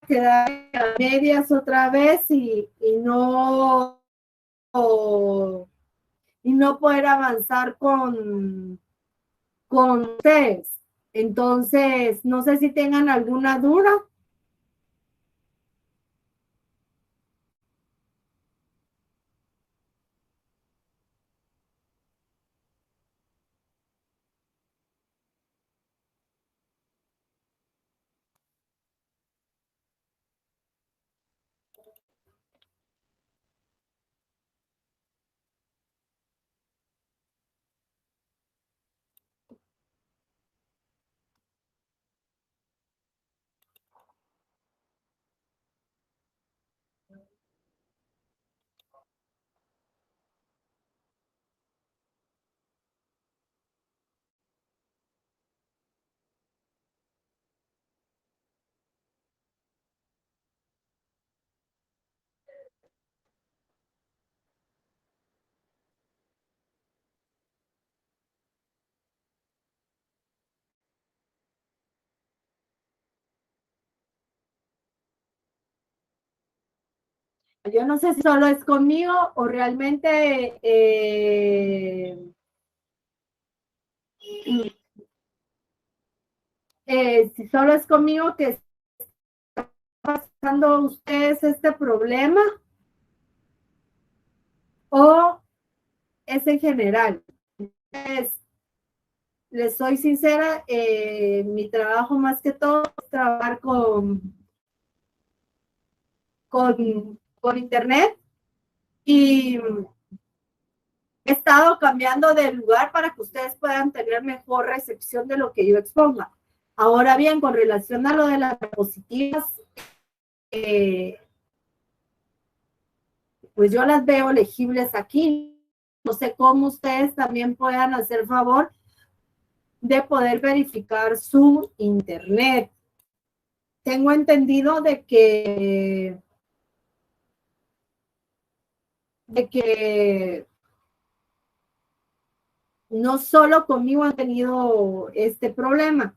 quedar a medias otra vez y no poder avanzar con ustedes. Entonces, no sé si tengan alguna duda. Yo no sé si solo es conmigo o realmente si solo es conmigo que está pasando ustedes este problema o es en general. les soy sincera, mi trabajo más que todo es trabajar con internet y he estado cambiando de lugar para que ustedes puedan tener mejor recepción de lo que yo exponga. Ahora bien, con relación a lo de las diapositivas, pues yo las veo legibles aquí. No sé cómo ustedes también puedan hacer favor de poder verificar su internet. Tengo entendido de que no solo conmigo han tenido este problema.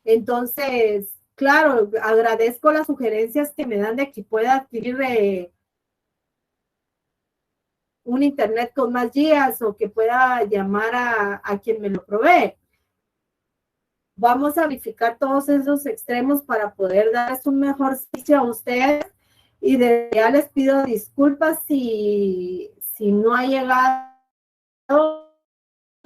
Entonces, claro, agradezco las sugerencias que me dan de que pueda adquirir un internet con más gigas o que pueda llamar a quien me lo provee. Vamos a verificar todos esos extremos para poder darles un mejor servicio a ustedes y ya les pido disculpas si no ha llegado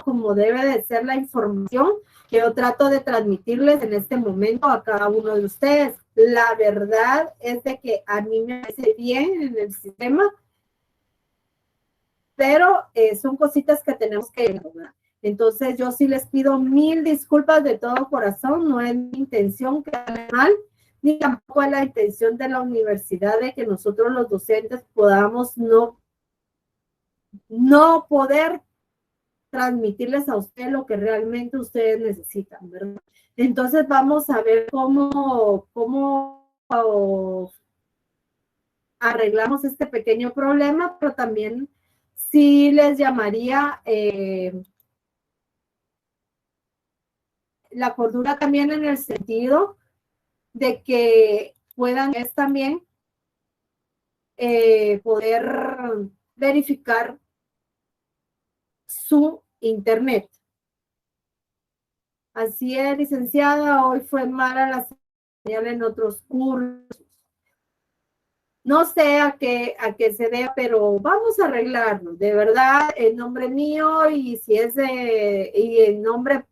como debe de ser la información que yo trato de transmitirles en este momento a cada uno de ustedes. La verdad es de que a mí me parece bien en el sistema, pero son cositas que tenemos que lograr. Entonces yo sí les pido mil disculpas de todo corazón, no es mi intención que hagan mal, ni tampoco es la intención de la universidad de que nosotros los docentes podamos no poder transmitirles a usted lo que realmente ustedes necesitan, ¿verdad? Entonces vamos a ver cómo arreglamos este pequeño problema, pero también sí les llamaría la cordura también en el sentido de que puedan también poder verificar su internet. Así es, licenciada, hoy fue mala la señal en otros cursos. No sé a qué se dé, pero vamos a arreglarlo, de verdad, en nombre mío y si es y en nombre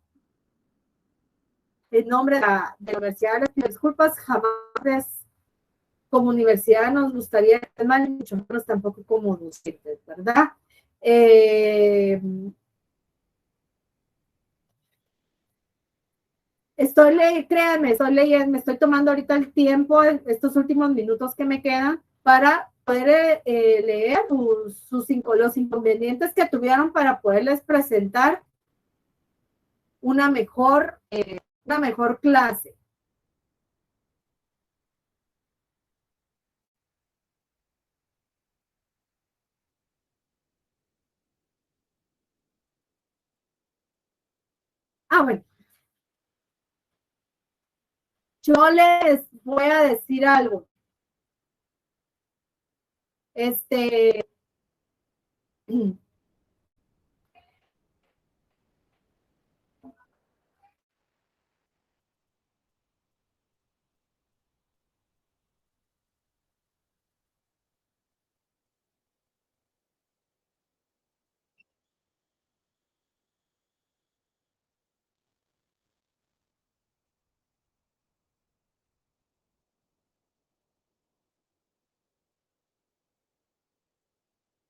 de la universidad, les pido disculpas, jamás como universidad nos gustaría que mal, mucho menos tampoco como docentes, ¿verdad? Créanme, estoy leyendo, me estoy tomando ahorita el tiempo, estos últimos minutos que me quedan, para poder leer los inconvenientes que tuvieron para poderles presentar una mejor clase. Bueno, yo les voy a decir algo.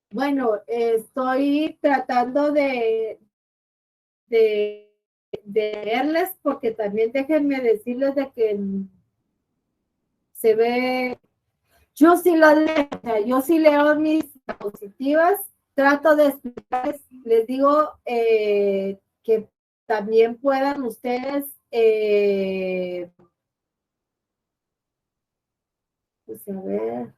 Bueno, estoy tratando de leerles porque también déjenme decirles de que se ve, yo sí lo leo, o sea, yo sí leo mis diapositivas, trato de explicarles, les digo que también puedan ustedes pues a ver.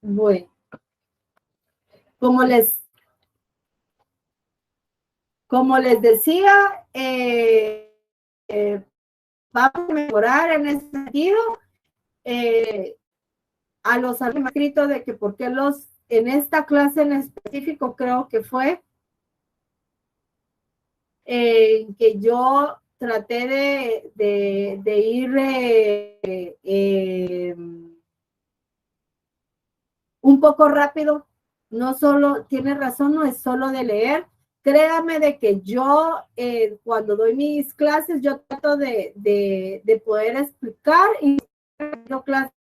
Bueno, como les decía, vamos a mejorar en ese sentido. A los alumnos escrito de que por qué en esta clase en específico creo que fue que yo traté de ir un poco rápido. No solo, tiene razón, no es solo de leer. Créame de que yo, cuando doy mis clases, yo trato de poder explicar, y yo clases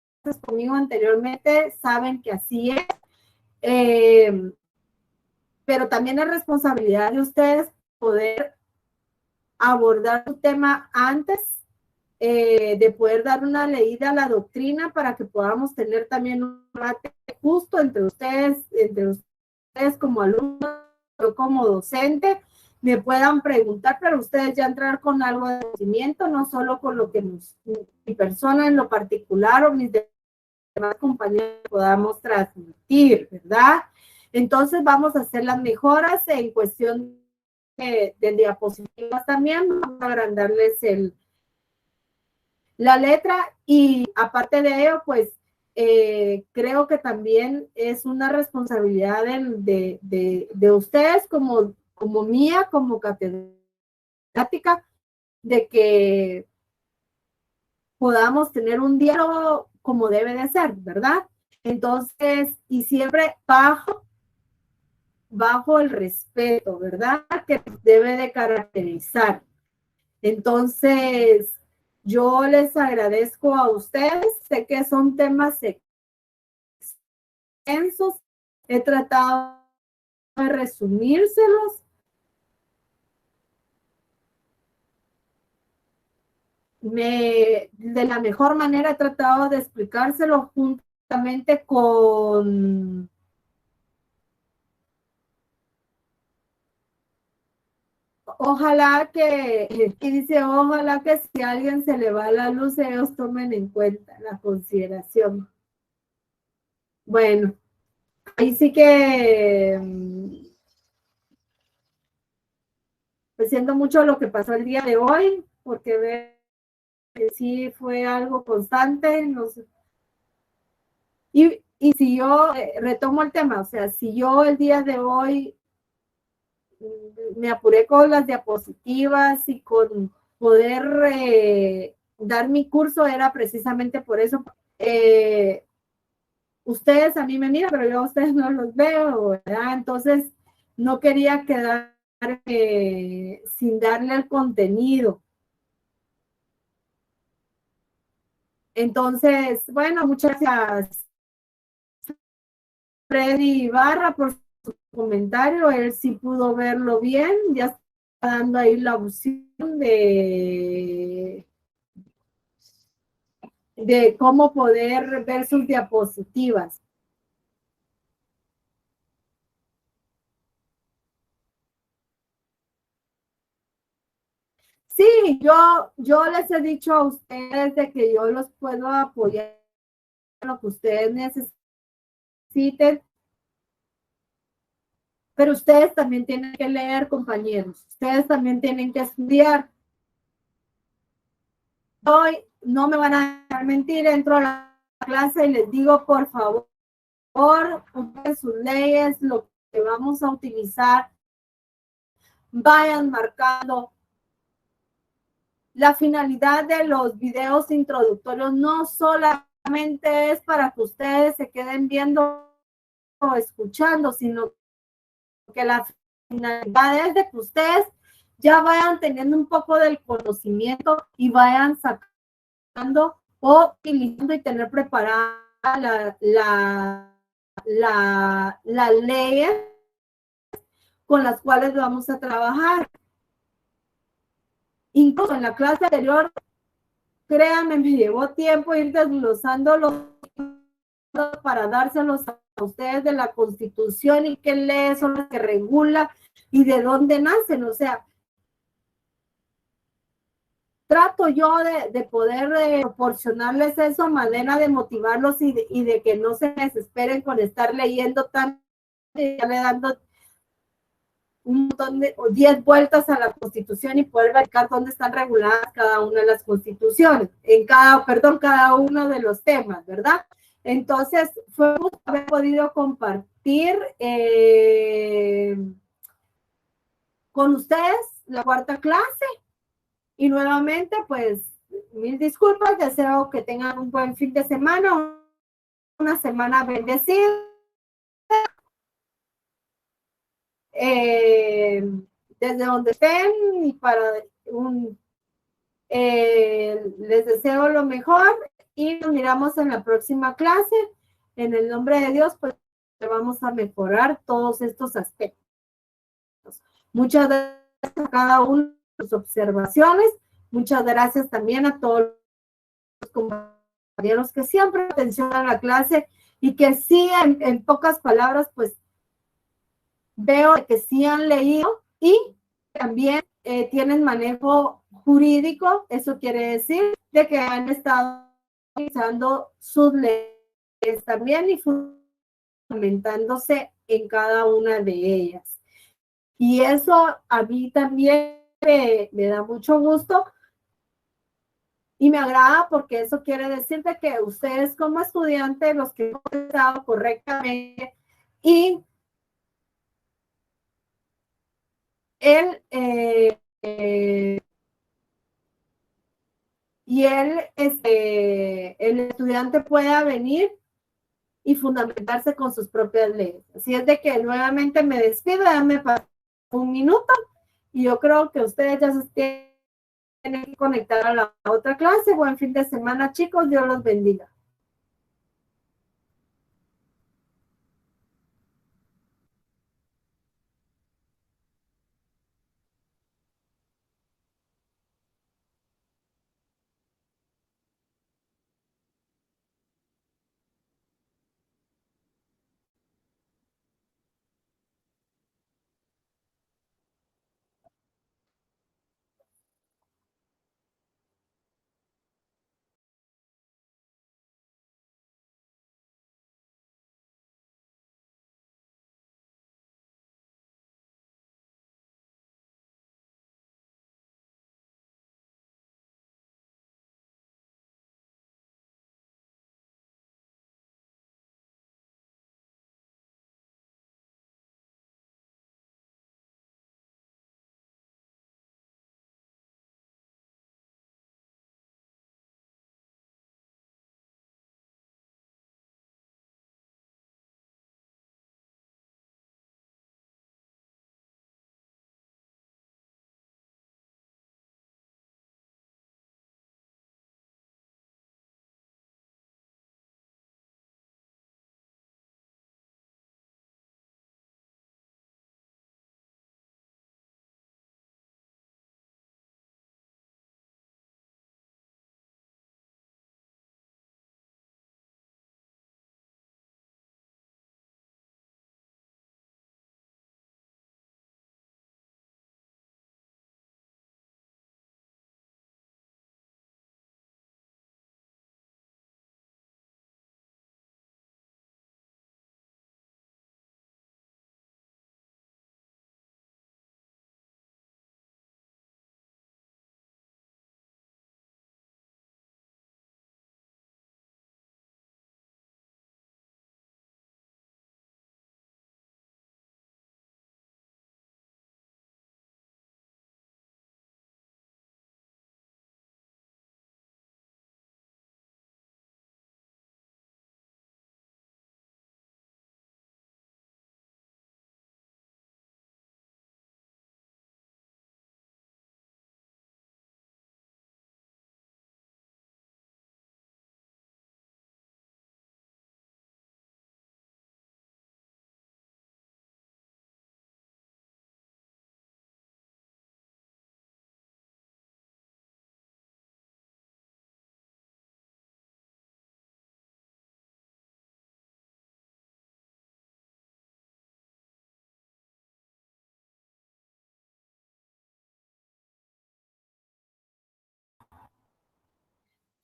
conmigo anteriormente saben que así es. Pero también es responsabilidad de ustedes poder abordar un tema antes, de poder dar una leída a la doctrina para que podamos tener también un debate justo entre ustedes como alumnos, yo como docente, me puedan preguntar, pero ustedes ya entrar con algo de conocimiento, no solo con lo que mi persona en lo particular o mis demás compañeros podamos transmitir, ¿verdad? Entonces vamos a hacer las mejoras en cuestión de diapositivas también, vamos a agrandarles la letra, y aparte de ello, pues creo que también es una responsabilidad de ustedes como mía, como catedrática, de que podamos tener un diálogo como debe de ser, ¿verdad? Entonces, y siempre bajo el respeto, ¿verdad? Que debe de caracterizar. Entonces, yo les agradezco a ustedes. Sé que son temas extensos. He tratado de resumírselos. De la mejor manera he tratado de explicárselo juntamente con... Ojalá y dice, ojalá que si a alguien se le va la luz, ellos tomen en cuenta la consideración. Bueno, ahí sí que pues siento mucho lo que pasó el día de hoy, porque ve que sí fue algo constante. No sé. Y si yo retomo el tema, o sea, si yo el día de hoy me apuré con las diapositivas y con poder dar mi curso, era precisamente por eso. Ustedes a mí me miran, pero yo a ustedes no los veo, ¿verdad? Entonces, no quería quedar sin darle el contenido. Entonces, bueno, muchas gracias, Freddy Ibarra, por su comentario. Él sí pudo verlo bien, ya está dando ahí la opción de cómo poder ver sus diapositivas. Sí, yo les he dicho a ustedes de que yo los puedo apoyar en lo que ustedes necesiten, pero ustedes también tienen que leer, compañeros. Ustedes también tienen que estudiar. Hoy no me van a dejar mentir, entro a la clase y les digo, por favor, cumplan sus leyes, lo que vamos a utilizar, vayan marcando. La finalidad de los videos introductorios no solamente es para que ustedes se queden viendo o escuchando, sino que la finalidad es de que ustedes ya vayan teniendo un poco del conocimiento y vayan sacando o utilizando y tener preparada las leyes con las cuales vamos a trabajar. Incluso en la clase anterior, créanme, me llevó tiempo ir desglosando los para dárselos a ustedes de la Constitución y qué leyes son las que regula y de dónde nacen. O sea, trato yo de poder proporcionarles eso, manera de motivarlos y de que no se desesperen con estar leyendo tanto y dando un montón de 10 vueltas a la Constitución y poder ver dónde están reguladas cada una de las constituciones, cada uno de los temas, ¿verdad? Entonces, fue gusto haber podido compartir con ustedes la cuarta clase. Y nuevamente, pues, mil disculpas, deseo que tengan un buen fin de semana, una semana bendecida. Eh, desde donde estén y para un, les deseo lo mejor y nos miramos en la próxima clase. En el nombre de Dios, pues vamos a mejorar todos estos aspectos. Muchas gracias a cada uno de sus observaciones. Muchas gracias también a todos los compañeros que siempre atención a la clase y que sí, en pocas palabras, pues veo que sí han leído y también tienen manejo jurídico. Eso quiere decir de que han estado utilizando sus leyes también y fundamentándose en cada una de ellas. Y eso a mí también me da mucho gusto y me agrada porque eso quiere decir de que ustedes como estudiantes, los que han estado correctamente y el, el estudiante pueda venir y fundamentarse con sus propias leyes. Así es de que nuevamente me despido, ya me pasó un minuto y yo creo que ustedes ya se tienen que conectar a la otra clase. Buen fin de semana, chicos, Dios los bendiga.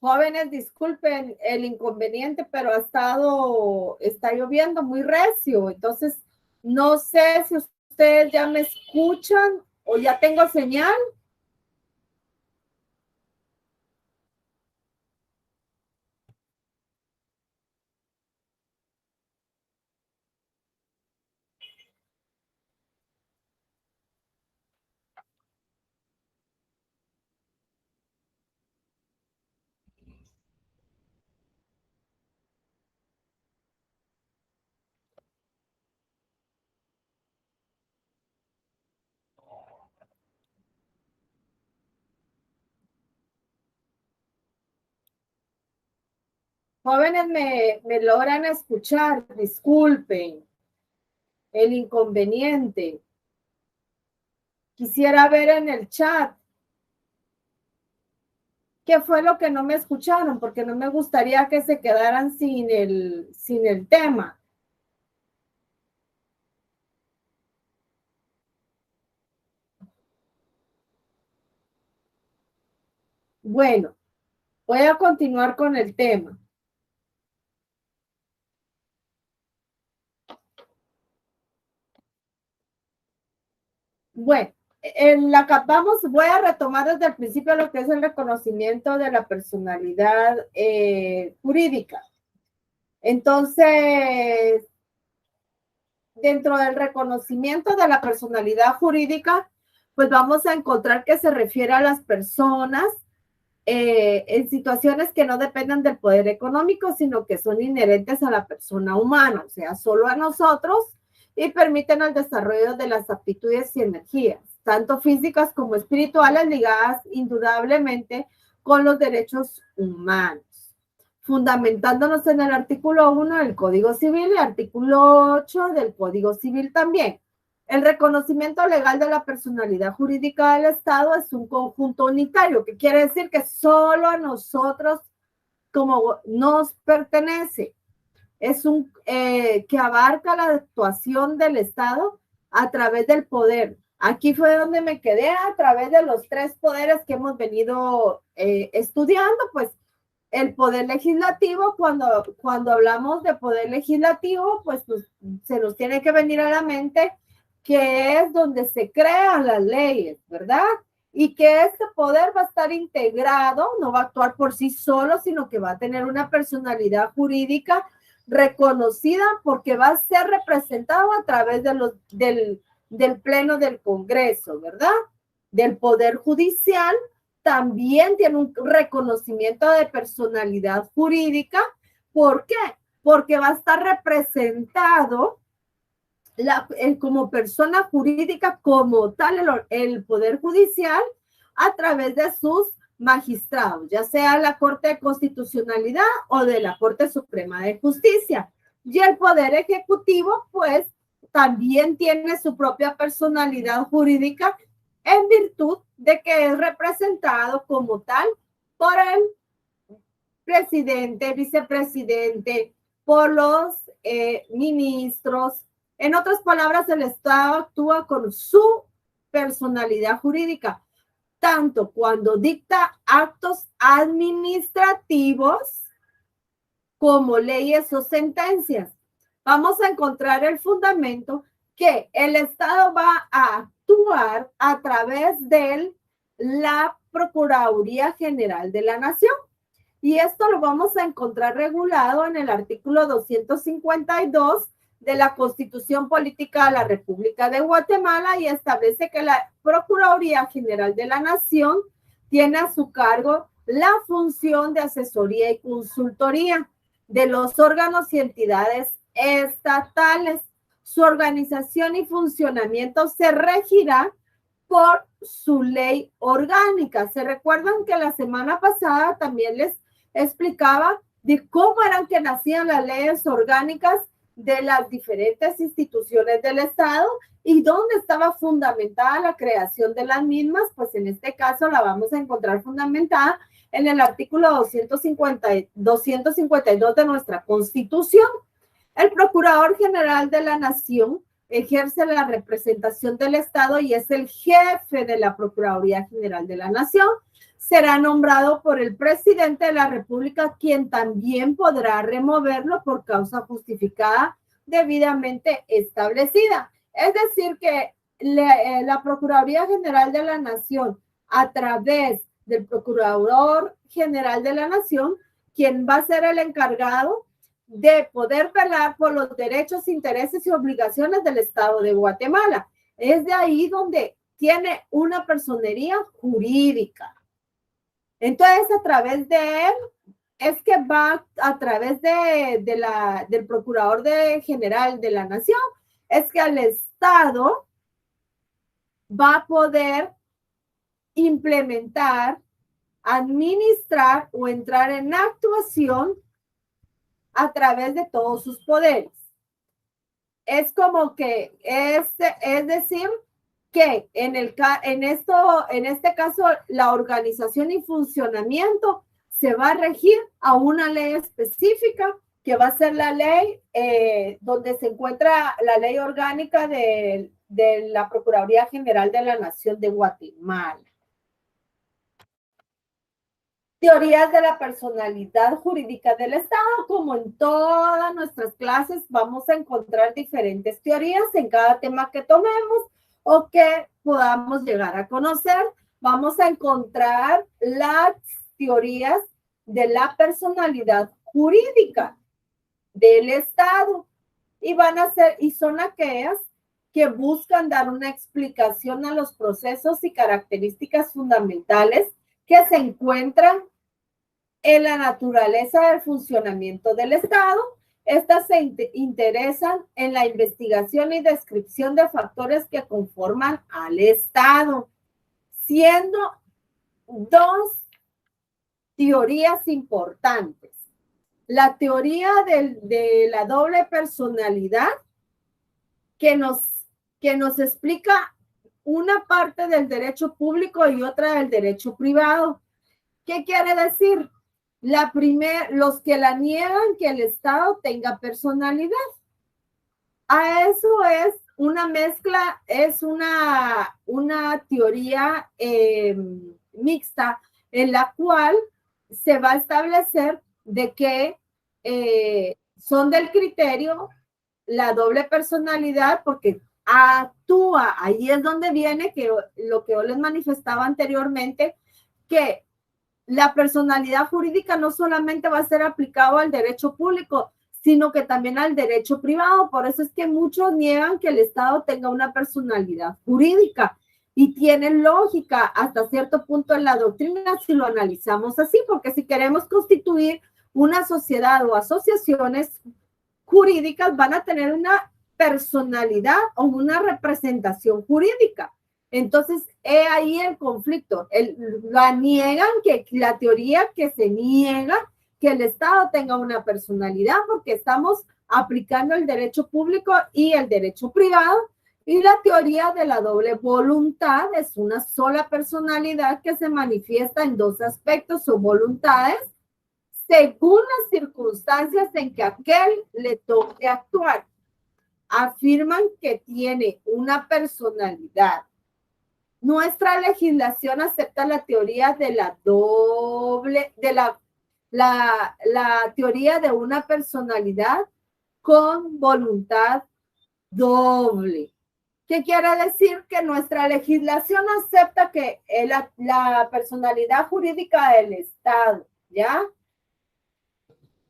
Jóvenes, disculpen el inconveniente, pero está lloviendo muy recio, entonces no sé si ustedes ya me escuchan o ya tengo señal. jóvenes me logran escuchar, disculpen el inconveniente. Quisiera ver en el chat qué fue lo que no me escucharon, porque no me gustaría que se quedaran sin el tema. Bueno, voy a continuar con el tema. Bueno, voy a retomar desde el principio lo que es el reconocimiento de la personalidad jurídica. Entonces, dentro del reconocimiento de la personalidad jurídica, pues vamos a encontrar que se refiere a las personas en situaciones que no dependen del poder económico, sino que son inherentes a la persona humana, o sea, solo a nosotros, y permiten el desarrollo de las aptitudes y energías, tanto físicas como espirituales, ligadas indudablemente con los derechos humanos, fundamentándonos en el artículo 1 del Código Civil y artículo 8 del Código Civil también. El reconocimiento legal de la personalidad jurídica del Estado es un conjunto unitario, que quiere decir que solo a nosotros como nos pertenece. Es un que abarca la actuación del Estado a través del poder. Aquí fue donde me quedé, a través de los tres poderes que hemos venido estudiando, pues el poder legislativo, cuando hablamos de poder legislativo, pues se nos tiene que venir a la mente que es donde se crean las leyes, ¿verdad? Y que este poder va a estar integrado, no va a actuar por sí solo, sino que va a tener una personalidad jurídica reconocida porque va a ser representado a través del Pleno del Congreso, ¿verdad? Del Poder Judicial también tiene un reconocimiento de personalidad jurídica. ¿Por qué? Porque va a estar representado como persona jurídica como tal el Poder Judicial a través de sus magistrados, ya sea la Corte de Constitucionalidad o de la Corte Suprema de Justicia. Y el Poder Ejecutivo, pues, también tiene su propia personalidad jurídica en virtud de que es representado como tal por el presidente, vicepresidente, por los ministros. En otras palabras, el Estado actúa con su personalidad jurídica, tanto cuando dicta actos administrativos como leyes o sentencias. Vamos a encontrar el fundamento que el Estado va a actuar a través de la Procuraduría General de la Nación. Y esto lo vamos a encontrar regulado en el artículo 252 de la Constitución Política de la República de Guatemala, y establece que la Procuraduría General de la Nación tiene a su cargo la función de asesoría y consultoría de los órganos y entidades estatales. Su organización y funcionamiento se regirá por su ley orgánica. ¿Se recuerdan que la semana pasada también les explicaba de cómo eran que nacían las leyes orgánicas de las diferentes instituciones del Estado y dónde estaba fundamentada la creación de las mismas? Pues en este caso la vamos a encontrar fundamentada en el artículo 252 de nuestra Constitución. El Procurador General de la Nación ejerce la representación del Estado y es el jefe de la Procuraduría General de la Nación. Será nombrado por el presidente de la República, quien también podrá removerlo por causa justificada debidamente establecida. Es decir, que la Procuraduría General de la Nación, a través del Procurador General de la Nación, quien va a ser el encargado de poder velar por los derechos, intereses y obligaciones del Estado de Guatemala. Es de ahí donde tiene una personería jurídica. Entonces, a través de él, es que va a través del Procurador General de la Nación, es que el Estado va a poder implementar, administrar o entrar en actuación a través de todos sus poderes. Es como que es decir, que en este caso, la organización y funcionamiento se va a regir a una ley específica, que va a ser la ley donde se encuentra la ley orgánica de la Procuraduría General de la Nación de Guatemala. Teorías de la personalidad jurídica del Estado. Como en todas nuestras clases, vamos a encontrar diferentes teorías en cada tema que tomemos o que podamos llegar a conocer. Vamos a encontrar las teorías de la personalidad jurídica del Estado y son aquellas que buscan dar una explicación a los procesos y características fundamentales que se encuentran en la naturaleza del funcionamiento del Estado. Estas se interesan en la investigación y descripción de factores que conforman al Estado, siendo dos teorías importantes. La teoría de la doble personalidad, que nos explica una parte del derecho público y otra del derecho privado. ¿Qué quiere decir? Los que la niegan que el Estado tenga personalidad. A eso es una mezcla, es una teoría mixta en la cual se va a establecer de que son del criterio la doble personalidad, porque actúa, ahí es donde viene que lo que yo les manifestaba anteriormente, que la personalidad jurídica no solamente va a ser aplicado al derecho público, sino que también al derecho privado. Por eso es que muchos niegan que el Estado tenga una personalidad jurídica, y tienen lógica hasta cierto punto en la doctrina si lo analizamos así, porque si queremos constituir una sociedad o asociaciones jurídicas, van a tener una personalidad o una representación jurídica. Entonces, he ahí el conflicto. La niegan, que la teoría que se niega que el Estado tenga una personalidad, porque estamos aplicando el derecho público y el derecho privado. Y la teoría de la doble voluntad es una sola personalidad que se manifiesta en dos aspectos o voluntades según las circunstancias en que aquel le toque actuar. Afirman que tiene una personalidad. Nuestra legislación acepta la teoría de la la teoría de una personalidad con voluntad doble. ¿Qué quiere decir? Que nuestra legislación acepta que la personalidad jurídica del Estado, ¿ya?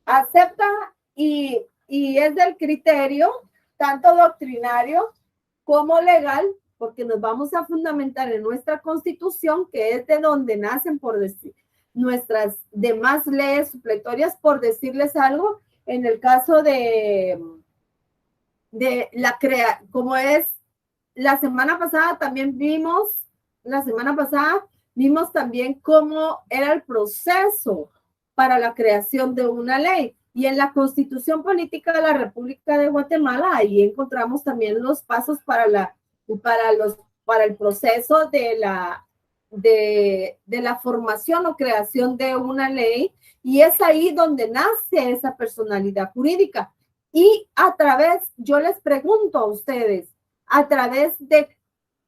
Acepta y es del criterio tanto doctrinario como legal, porque nos vamos a fundamentar en nuestra Constitución, que es de donde nacen, por decir, nuestras demás leyes supletorias, por decirles algo. En el caso de como es la semana pasada vimos también cómo era el proceso para la creación de una ley. Y en la Constitución Política de la República de Guatemala, ahí encontramos también los pasos para el proceso de la formación o creación de una ley, y es ahí donde nace esa personalidad jurídica. Y yo les pregunto a ustedes, ¿a través de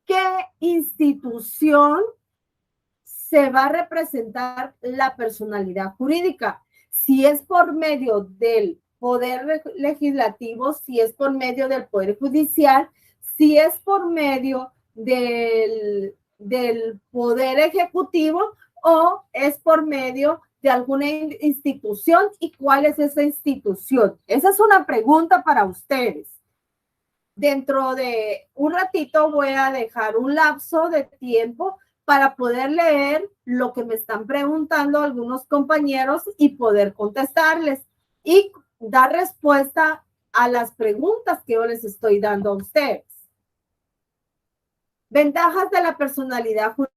qué institución se va a representar la personalidad jurídica? Si es por medio del Poder Legislativo, si es por medio del Poder Judicial, si es por medio del Poder Ejecutivo, o es por medio de alguna institución, y cuál es esa institución. Esa es una pregunta para ustedes. Dentro de un ratito voy a dejar un lapso de tiempo para poder leer lo que me están preguntando algunos compañeros y poder contestarles y dar respuesta a las preguntas que yo les estoy dando a ustedes. Ventajas de la personalidad jurídica.